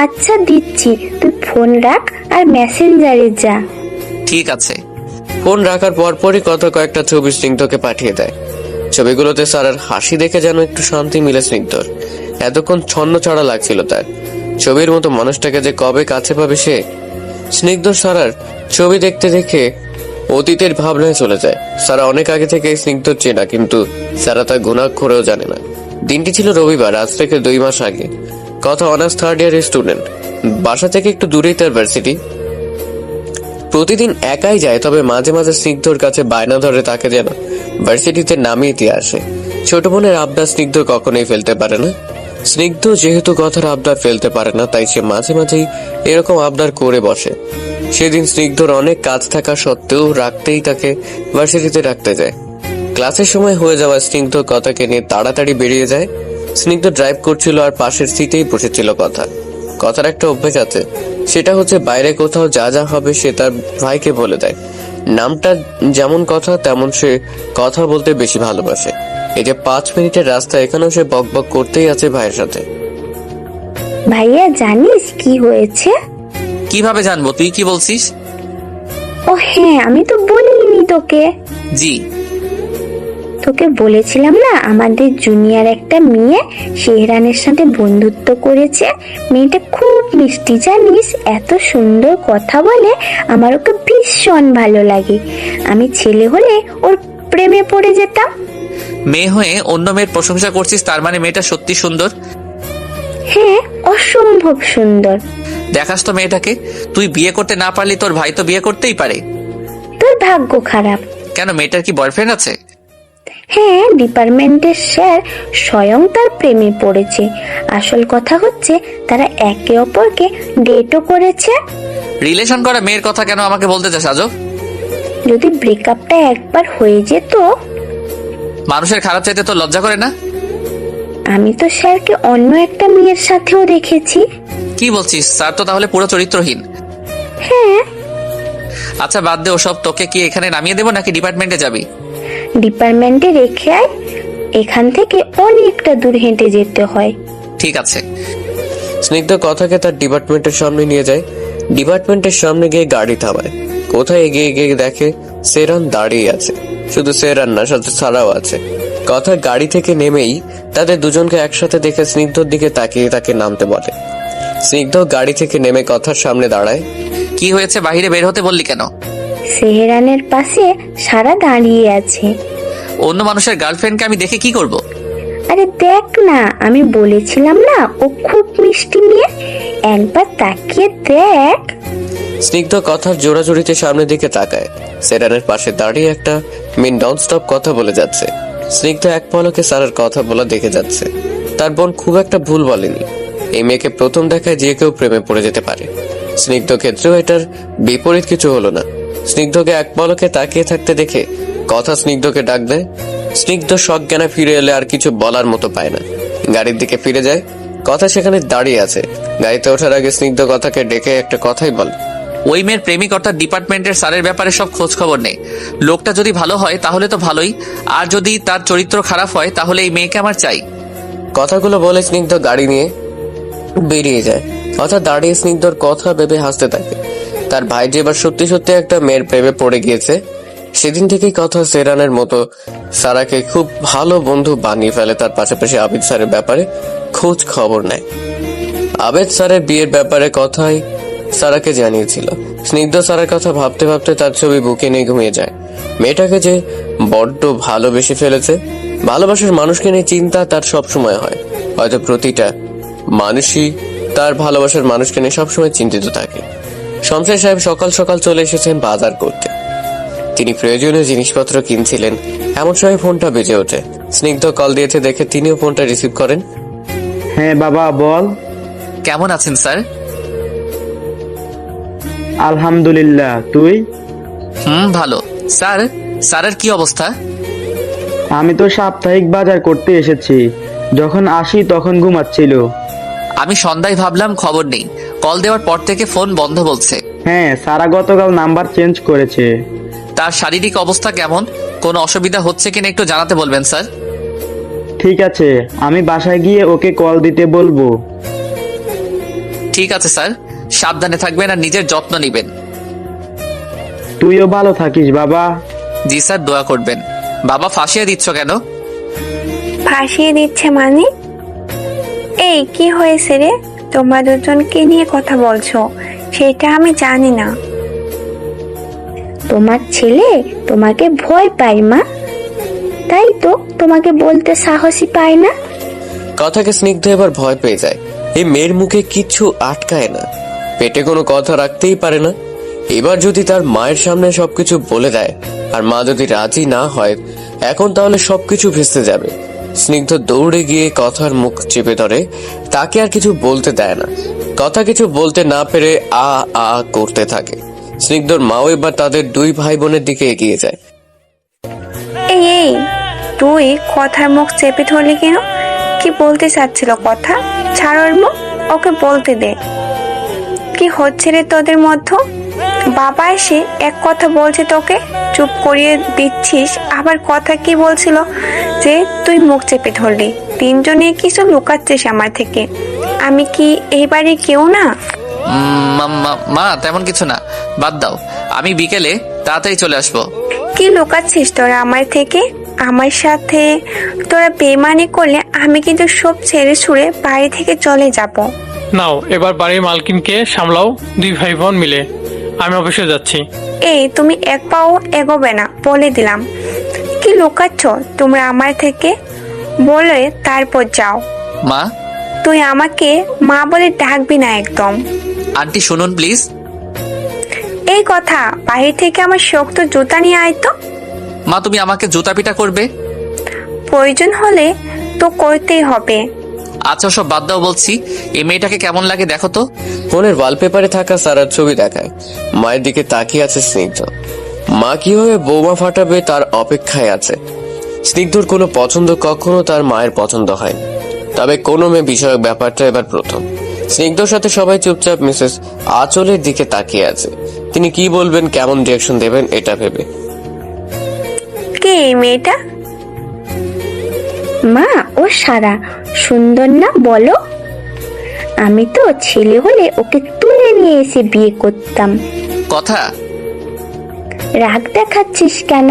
আচ্ছা দিচ্ছি, তুই ফোন রাখ আর মেসেঞ্জারে যা। ঠিক আছে। ফোন রাখার পরপরই কয়েকটা ছবি স্নিগ্ধকে পাঠিয়ে দেয়। ছবিগুলোতে সারার হাসি দেখে যেন একটু শান্তি মিলে স্নিগ্ধর। এতক্ষণ ছন্ন ছাড়া লাগছিল তার। ছবির মতো মানুষটাকে যে কবে কাছে পাবে সে। স্নিগ্ধ সারার ছবি দেখতে দেখে অতীতের ভাবনায় চলে যায়। সারা অনেক আগে থেকে স্নিগ্ধর চেনা, কিন্তু সারা তার গুণাক্ষরেও জানে না। দিনটি ছিল রবিবার, আজ থেকে 2 মাস আগে। কথা অনার্স 3rd ইয়ারের স্টুডেন্ট। বাসা থেকে একটু দূরেই তার ভার্সিটি। প্রতিদিন একাই যায়, তবে মাঝে মাঝে স্নিগ্ধর কাছে বায়না ধরে তাকে যেন ভার্সিটিতে নামিয়ে দিয়ে আসে। ছোট বোনের আবদার স্নিগ্ধ কখনোই ফেলতে পারে না। স্নিগ্ধ যেহেতু কথার আবদার ফেলতে পারে না, তাই সে মাঝে মাঝেই এরকম আবদার করে বসে। সেদিন স্নিগ্ধর অনেক কাজ থাকা সত্ত্বেও রাখতেই তাকে ভার্সিটিতে রাখতে যায়। ক্লাসের সময় হয়ে যাওয়া স্নিগ্ধ কথাকে নিয়ে তাড়াতাড়ি বেরিয়ে যায়। স্নিগ্ধ ড্রাইভ করছিল আর পাশের সিটেই বসেছিল কথা। কথার একটা অভ্যেস আছে, সেটা হচ্ছে বাইরে কোথাও যা যা হবে সে তার ভাইকে বলে দেয়। নামটা যেমন কথা তেমন সে কথা বলতে বেশি ভালোবাসে। এই যে 5 মিনিটের রাস্তা, এখানেও সে বকবক করতেই আছে ভাইয়ের সাথে। ভাইয়া জানিস কি হয়েছে? কিভাবে জানবো? তুই কি বলছিস? ও হ্যাঁ, আমি তো বলিনি তোকে। জি, তোকে বলেছিলাম না আমাদের জুনিয়র একটা মেয়ে শেহরানের সাথে বন্ধুত্ব করেছে। মেয়েটা খুব মিষ্টি জানিস, এত সুন্দর কথা বলে, আমার ওকে ভীষণ ভালো লাগে। আমি ছেলে হলে ওর প্রেমে পড়ে যেতাম। মেয়ে হয়ে অন্য মেয়ের প্রশংসা করছিস, তার মানে মেয়েটা সত্যি সুন্দর? হ্যাঁ, অসম্ভব সুন্দর। দেখাস তো মেয়েটাকে। তুই বিয়ে করতে না পারলি তোর ভাই তো বিয়ে করতেই পারে। তোর ভাগ্য খারাপ। কেন, মেয়েটার কি বয়ফ্রেন্ড আছে? হ্যাঁ, ডিপার্টমেন্টের স্যার স্বয়ং তার প্রেমে পড়েছে। আসল কথা হচ্ছে তারা একে অপরকে ডেটও করেছে। রিলেশন করা মেয়ের কথা কেন আমাকে বলতে চাস আজব? যদি ব্রেকআপটা একবার হয়ে যেত। মানুষের খারাপ চাইতে তো লজ্জা করে না? আমি তো স্যারকে অন্য একটা মেয়ের সাথেও দেখেছি। কি বলছিস? স্যার তো তাহলে পুরো চরিত্রহীন। হ্যাঁ। আচ্ছা বাদ দে ওসব। তোকে কি এখানে নামিয়ে দেবো নাকি ডিপার্টমেন্টে যাবি? ডিপার্টমেন্টে রেখে আয়, এখান থেকে অনেকটা দূর হেঁটে যেতে হয়। ঠিক আছে। স্নিগ্ধ কথাকে তার ডিপার্টমেন্টের সামনে নিয়ে যায়। ডিপার্টমেন্টের সামনে গিয়ে গাড়ি থামায়। কোথায় এগিয়ে গিয়ে দেখে সেরান দাঁড়িয়ে আছে। শুধু সেরান না, সাথে সারাও আছে। কথা গাড়ি থেকে নেমেই তাদের দুজনকে একসাথে দেখে স্নিগ্ধর দিকে তাকিয়ে তাকে নামতে বলে। স্নিগ্ধ গাড়ি থেকে নেমে কথার সামনে দাঁড়ায়। কি হয়েছে? বাইরে বের হতে বললি কেন? সেহরানের পাশে সারা দাঁড়িয়ে আছে। অন্য মানুষের গার্লফ্রেন্ডকে আমি দেখে কি করব? আরে দেখ না, আমি বলেছিলাম না ও খুব মিষ্টি মেয়ে, একবার তাকিয়ে দেখ। স্নিগ্ধ কথার জোড়াজুড়িতে সামনের দিকে তাকায়। সেরানের পাশে দাঁড়িয়ে একটা মেন নন স্টপ কথা বলে যাচ্ছে। স্নিগ্ধ এক পলকে সারার কথা বলা দেখে যাচ্ছে। তার বোন খুব একটা ভুল বলেনি। এই মেয়েকে প্রথম দেখায় যে কেউ প্রেমে পড়ে যেতে পারে। স্নিগ্ধ ক্ষেত্রেও এটার বিপরীত কিছু হলো না। স্নিগ্ধকে এক পলকে তাকিয়ে থাকতে দেখে কথা স্নিগ্ধকে ডাক দেয়। স্নিগ্ধ সজ্ঞানে ফিরে এলে আর কিছু বলার মতো পায় না। গাড়ির দিকে ফিরে যায়। কথা সেখানে দাঁড়িয়ে আছে। গাড়িতে ওঠার আগে স্নিগ্ধ কথাকে ডেকে একটা কথাই বলে। ওই মেয়ের প্রেমিক অর্থাৎ ডিপার্টমেন্টের স্যারের ব্যাপারে সব খোঁজ খবর নেই। লোকটা যদি ভালো হয় তাহলে তো ভালোই, আর যদি তার চরিত্র খারাপ হয় তাহলে এই মেয়েকে আমার চাই। কথাগুলো বলে স্নিগ্ধ গাড়ি নিয়ে বেরিয়ে যায়। কথা দাঁড়িয়ে স্নিগ্ধর কথা ভেবে হাসতে থাকে। তার ভাই যে এবার সত্যি সত্যি একটা মেয়ের প্রেমে পড়ে গিয়েছে। সেদিন থেকেই কথা সেরানের মতো সারাকে খুব ভালো বন্ধু বানিয়ে ফেলে। তার পাশাপাশি আবিদ স্যারের ব্যাপারে খোঁজ খবর নেয়। আবিদ স্যারের বিয়ের ব্যাপারে কথাই সারাকে জানিয়েছিল। স্নিগ্ধ সারার কথা ভাবতে ভাবতে তার ছবি বুকে নিয়ে ঘুমিয়ে যায়। মেয়েটাকে যে বড্ড ভালোবেসে ফেলেছে। ভালোবাসার মানুষকে নিয়ে চিন্তা তার সবসময় হয়। হয়তো প্রতিটা মানুষই তার ভালোবাসার মানুষকে নিয়ে সবসময় চিন্তিত থাকে। শমশের সাহেব সকাল সকাল চলে এসেছেন বাজার করতে। তিনি প্রয়োজনীয় জিনিসপত্র কিনছিলেন। এমন সময় ফোনটা বেজে ওঠে। স্নিগ্ধ কল দিয়েছে দেখে তিনিও ফোনটা রিসিভ করেন। হ্যাঁ বাবা বল। কেমন আছেন স্যার? আলহামদুলিল্লাহ, তুই? ভালো। স্যার, স্যারের কি অবস্থা? আমি তো সাপ্তাহিক বাজার করতে এসেছি, যখন আসি তখন ঘুমাচ্ছিল। আমি সন্ধ্যায় ভাবলাম খবর নেই, কল দেওয়ার পর থেকে ফোন বন্ধ বলছে। হ্যাঁ, সারা গতকাল নাম্বার চেঞ্জ করেছে। তার শারীরিক অবস্থা কেমন? কোনো অসুবিধা হচ্ছে কিনা একটু জানাতে বলবেন স্যার। ঠিক আছে, আমি বাসায় গিয়ে ওকে কল দিতে বলবো। ঠিক আছে স্যার, সাবধানে থাকবেন আর নিজের যত্ন নেবেন। তুইও ভালো থাকিস বাবা। জি স্যার, দোয়া করবেন। বাবা ফাঁসিয়ে দিচ্ছ কেন? ফাঁসিয়ে দিচ্ছে মানে? এই কি হয়েছে রে? তোমরা দুজনকে নিয়ে কথা বলছো, সেটা আমি জানি না। তোমার ছেলে তোমাকে ভয় পায় মা, তাই তো তোমাকে বলতে সাহসী পায় না। কথাকে স্নিগ্ধ এবার ভয় পেয়ে যায়। এই মেয়ের মুখে কিছু আটকায় না, পেটে কোনো কথা রাখতেই পারে না। এবার যদি তার মায়ের সামনে সবকিছু বলে দেয় আর মা যদি রাজি না হয় এখন, তাহলে সবকিছু ভেস্তে যাবে। স্নিগ্ধ দৌড়ে গিয়ে কথার মুখ চেপে ধরে, তাকে আর কিছু বলতে দেয় না। কথা কিছু বলতে না পেরে আ আ করতে থাকে। স্নিগ্ধর মাও এবার তাদের দুই ভাই বোনের দিকে এগিয়ে যায়। এই এই তুই কথার মুখ চেপে ধরলি কেন? কি বলতে চাচ্ছিল কথা? ছাড় ওর মুখ, ওকে বলতে দে। কি হচ্ছে রে তোদের মধ্যে? বাবা এসে এক কথা বলছে তোকে চুপ করিয়ে দিচ্ছিস, আবার কথা কি বলছিল যে তুই মুখ চেপে ধরলি? তিনজনে কিছু লুকাচ্ছিস আমার থেকে। আমি কি এই বাড়ির কেউ না? মা তেমন কিছু না, বাদ দাও। আমি বিকেলে তাড়াতাড়ি চলে আসবো। কি লুকাচ্ছিস তোরা আমার থেকে? আমার সাথে তোরা বেমানি করলে আমি কিন্তু সব ছেড়ে ছুড়ে বাড়ি থেকে চলে যাব। নাও এবার বাড়ির মালকিনকে সামলাও, দুই ভাই বোন মিলে। আমি অফিসে যাচ্ছি। এই তুমি এক পাও এগোবে না, বলে দিলাম। কি লুকাচ্ছ তোমরা আমার থেকে? বলে তারপর যাও। মা, তুই আমাকে মা বলে ডাকবি না একদম। আন্টি শুনুন প্লিজ। এই কথা, বাহির থেকে আমার শক্ত জুতা নিয়ে আয় তো। মা, তুমি আমাকে জুতা পিটা করবে? প্রয়োজন হলে তো করতেই হবে। আচ্ছা সব বাদ দাও বলছি। এই মেয়েটাকে কেমন লাগে দেখো তো। ফোনের ওয়ালপেপারে থাকা সারার ছবি দেখায়। মায়ের দিকে তাকিয়ে আছে স্নিগ্ধ। মা কিভাবে বোমা ফাটাবে তার অপেক্ষায় আছে। স্নিগ্ধর কোনো পছন্দ কখনো তার মায়ের পছন্দ হয়, তবে কোনো মেয়ে বিষয়ক ব্যাপারটা এবার প্রথম। স্নিগ্ধর সাথে সবাই চুপচাপ মিসেস আঁচলের দিকে তাকিয়ে আছে। তিনি কি বলবেন, কেমন রিয়াকশন দেবেন এটা ভেবে। কে এই মেয়েটা? মা, ও সারা। সুন্দর না বলো? আমি তো ছেলে হলে ওকে তুলে নিয়ে এসে বিয়ে করতাম। কথা রাগ দেখাচ্ছিস কেন?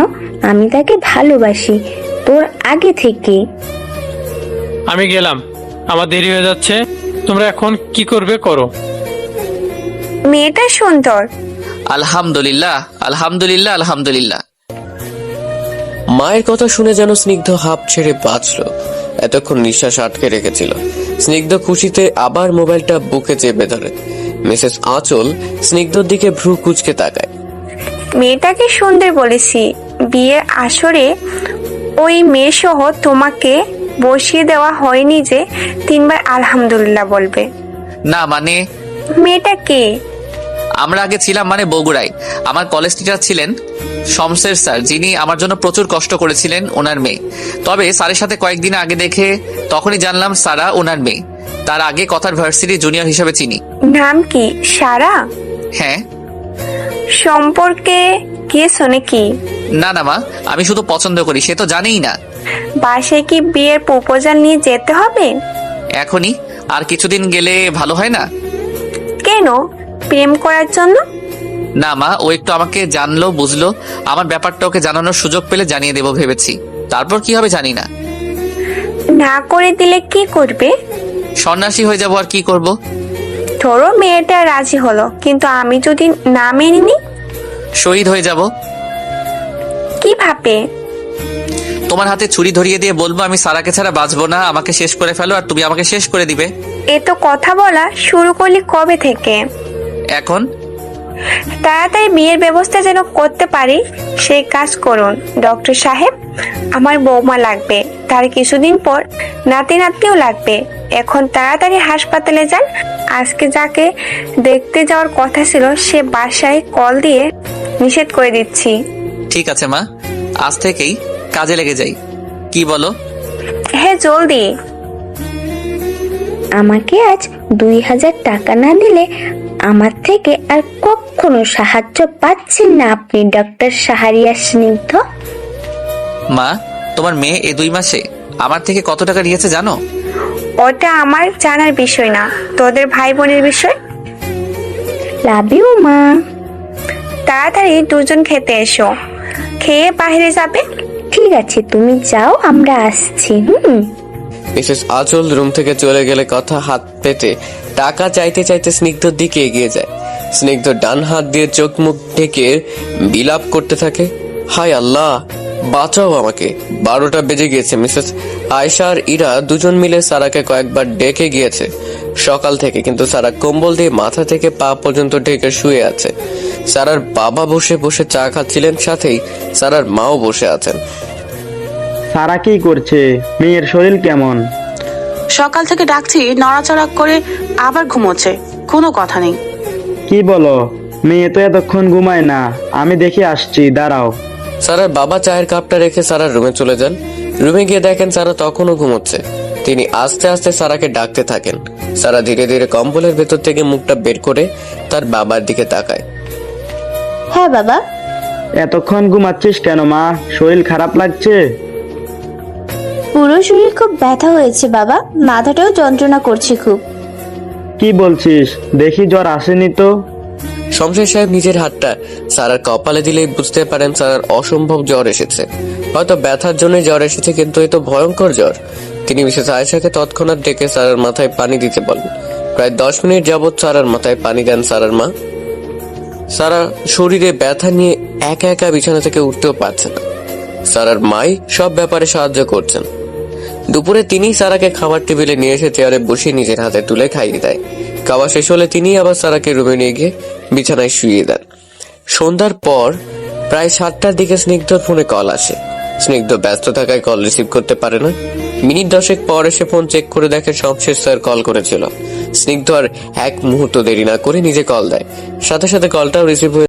আমি তাকে ভালোবাসি তোর আগে থেকে। আমি গেলাম, আমার দেরি হয়ে যাচ্ছে। তোমরা এখন কি করবে করো। মেয়েটা সুন্দর। আলহামদুলিল্লাহ আলহামদুলিল্লাহ আলহামদুলিল্লাহ। মায়ের কথা শুনে যেন স্নিগ্ধ হাঁপ ছেড়ে বাঁচল। এতক্ষণ নিঃশ্বাস আটকে রেখেছিল। স্নিগ্ধ খুশিতে আবার মোবাইলটা বুকে চেপে ধরে। মিসেস আঁচল স্নিগ্ধর দিকে ভ্রু কুঁচকে তাকায়। মেয়েটাকে সুন্দর বলেছি, বিয়ের আসরে ওই মেয়ে সহ তোমাকে বসিয়ে দেওয়া হয়নি যে তিনবার আলহামদুলিল্লাহ বলবে। না মানে মেয়েটা কে? আমরা আগে ছিলাম মানে বগুড়ায়। আমার কলেজ টিচার ছিলেন শমশের স্যার, যিনি আমার জন্য প্রচুর কষ্ট করেছিলেন, ওনার মেয়ে। তবে স্যারের সাথে কয়েকদিন আগে দেখে তখনই জানলাম সারা ওনার মেয়ে। তার আগে কথার ভার্সিটি জুনিয়র হিসেবে চিনি। নাম কি? সারা? হ্যাঁ। সম্পর্কে গিয়েছো নাকি? না না মা, আমি শুধু পছন্দ করি, সে তো জানেই না। বাসায় কি বিয়ের প্রপোজাল নিয়ে যেতে হবে? এখনই, আর কিছুদিন গেলে ভালো হয় না? কেন? প্রেম করার জন্য? না মা, ও একটু আমাকে জানলো বুঝলো, আমার ব্যাপারটা ওকে জানানোর সুযোগ পেলে জানিয়ে দেবো ভেবেছি। তারপর কি হবে জানি না। না করে দিলে কি করবে? সন্ন্যাসী হয়ে যাবো, আর কি করব। ধরো মেয়েটা রাজি হলো, কিন্তু আমি যদি না মেনে নিই? শহীদ হয়ে যাব। কিভাবে? তোমার হাতে ছুরি ধরিয়ে দিয়ে বলবো আমি সারাকে ছাড়া বাঁচবো না, আমাকে শেষ করে ফেলো, আর তুমি আমাকে শেষ করে দিবে। এ তো কথা বলা শুরু করলি কবে থেকে? এখন তাড়াতাড়ি বিয়ের ব্যবস্থা যেন করতে পারি সেই কাজ করুন ডক্টর সাহেব। আমার বৌমা লাগবে, তার কিছুদিন পর নাতি নাতনিও লাগবে। এখন তাড়াতাড়ি হাসপাতালে যান। আজকে যাকে দেখতে যাওয়ার কথা ছিল সে বাসায় কল দিয়ে নিষেধ করে দিচ্ছি। ঠিক আছে মা, আজ থেকেই কাজে লেগে যাই। কি বলো? হ্যাঁ জলদি। আমাকে আজ 2000 টাকা না দিলে আমার থেকে আর কখনো সাহায্য পাচ্ছেন না আপনি ডক্টর সাহারিয়ার স্নিগ্ধ। মা, তোমার মেয়ে এই 2 মাসে আমার থেকে কত টাকা নিয়েছে জানো? ওটা আমার জানার বিষয় না, তোদের ভাই বোনের বিষয়। লাভ ইউ মা। তাড়াতাড়ি দুজন খেতে এসো, খেয়ে বাইরে যাবে। ঠিক আছে তুমি যাও, আমরা আসছি। মিসেস আঁচল রুম থেকে চলে গেলে কথা হাত পেতে টাকা চাইতে চাইতে স্নিগ্ধর দিকে এগিয়ে যায়। স্নিগ্ধ ডান হাত দিয়ে চোখ মুখ ঢেকে বিলাপ করতে থাকে, হায় আল্লাহ বাঁচাও আমাকে। 12টা বেজে গিয়েছে। মিসেস আয়শা আর ইরা দুজন মিলে সারাকে কয়েকবার ডেকে গিয়েছে সকাল থেকে, কিন্তু সারা কম্বল দিয়ে মাথা থেকে পা পর্যন্ত ঢেকে শুয়ে আছে। সারার বাবা বসে বসে চা খাচ্ছিলেন, সাথেই সারার মাও বসে আছেন। সারা কি করছে? মেয়ের শরীর কেমন? সকাল থেকে ডাকছি, নড়াচড়া করে আবার ঘুমোচ্ছে, কোনো কথা নেই। কি বলো? মেয়ে তো এতক্ষণ ঘুমায় না, আমি দেখে আসছি, দাঁড়াও। সারার বাবা চায়ের কাপটা রেখে সারার রুমে চলে যান। রুমে গিয়ে দেখেন সারা তখনও ঘুমোচ্ছে। তিনি আস্তে আস্তে সারাকে ডাকতে থাকেন। সারা ধীরে ধীরে কম্বলের ভেতর থেকে মুখটা বের করে তার বাবার দিকে তাকায়। হ্যাঁ বাবা। এতক্ষণ ঘুমাচ্ছিস কেন মা? শরীর খারাপ লাগছে? পুরো শরীর খুব ব্যথা হয়েছে বাবা, মাথাটাও যন্ত্রণা করছে খুব। কি বলছিস? দেখি জ্বর আসেনি তো। শমশের সাহেব নিজের হাতটা সারার কপালে দিলেই বুঝতে পারেন সারার অসম্ভব জ্বর এসেছে। হয়তো ব্যথার জন্য জ্বর এসেছে, কিন্তু এ তো ভয়ঙ্কর জ্বর। তিনি মিসেস আয়েশাকে তৎক্ষণাৎ ডেকে সারার মাথায় পানি দিতে বলেন। প্রায় 10 মিনিট যাবৎ সারার মাথায় পানি দেন সারার মা। সারা শরীরে ব্যথা নিয়ে একা একা বিছানা থেকে উঠতেও পারছে না। সারার মাই সব ব্যাপারে সাহায্য করছেন। দুপুরে তিনি সারাকে খাবার টেবিলে নিয়ে এসে চেয়ারে বসিয়ে নিজের হাতে তুলে খাইয়ে দেয়। খাওয়া শেষ হলে তিনি আবার সারাকে রুমে নিয়ে গিয়ে বিছানায় শুইয়ে দেন। সন্ধ্যার পর প্রায় 7টার দিকে স্নিগ্ধর ফোনে কল আসে। স্নিগ্ধ ব্যস্ত থাকায় কল রিসিভ করতে পারে না। মিনিট 10 পর এসে ফোন চেক করে দেখে শমশের স্যার কল করেছিল। স্নিগ্ধ আর এক মুহূর্ত দেরি না করে নিজে কল দেয়। সাথে সাথে কলটাও রিসিভ হয়ে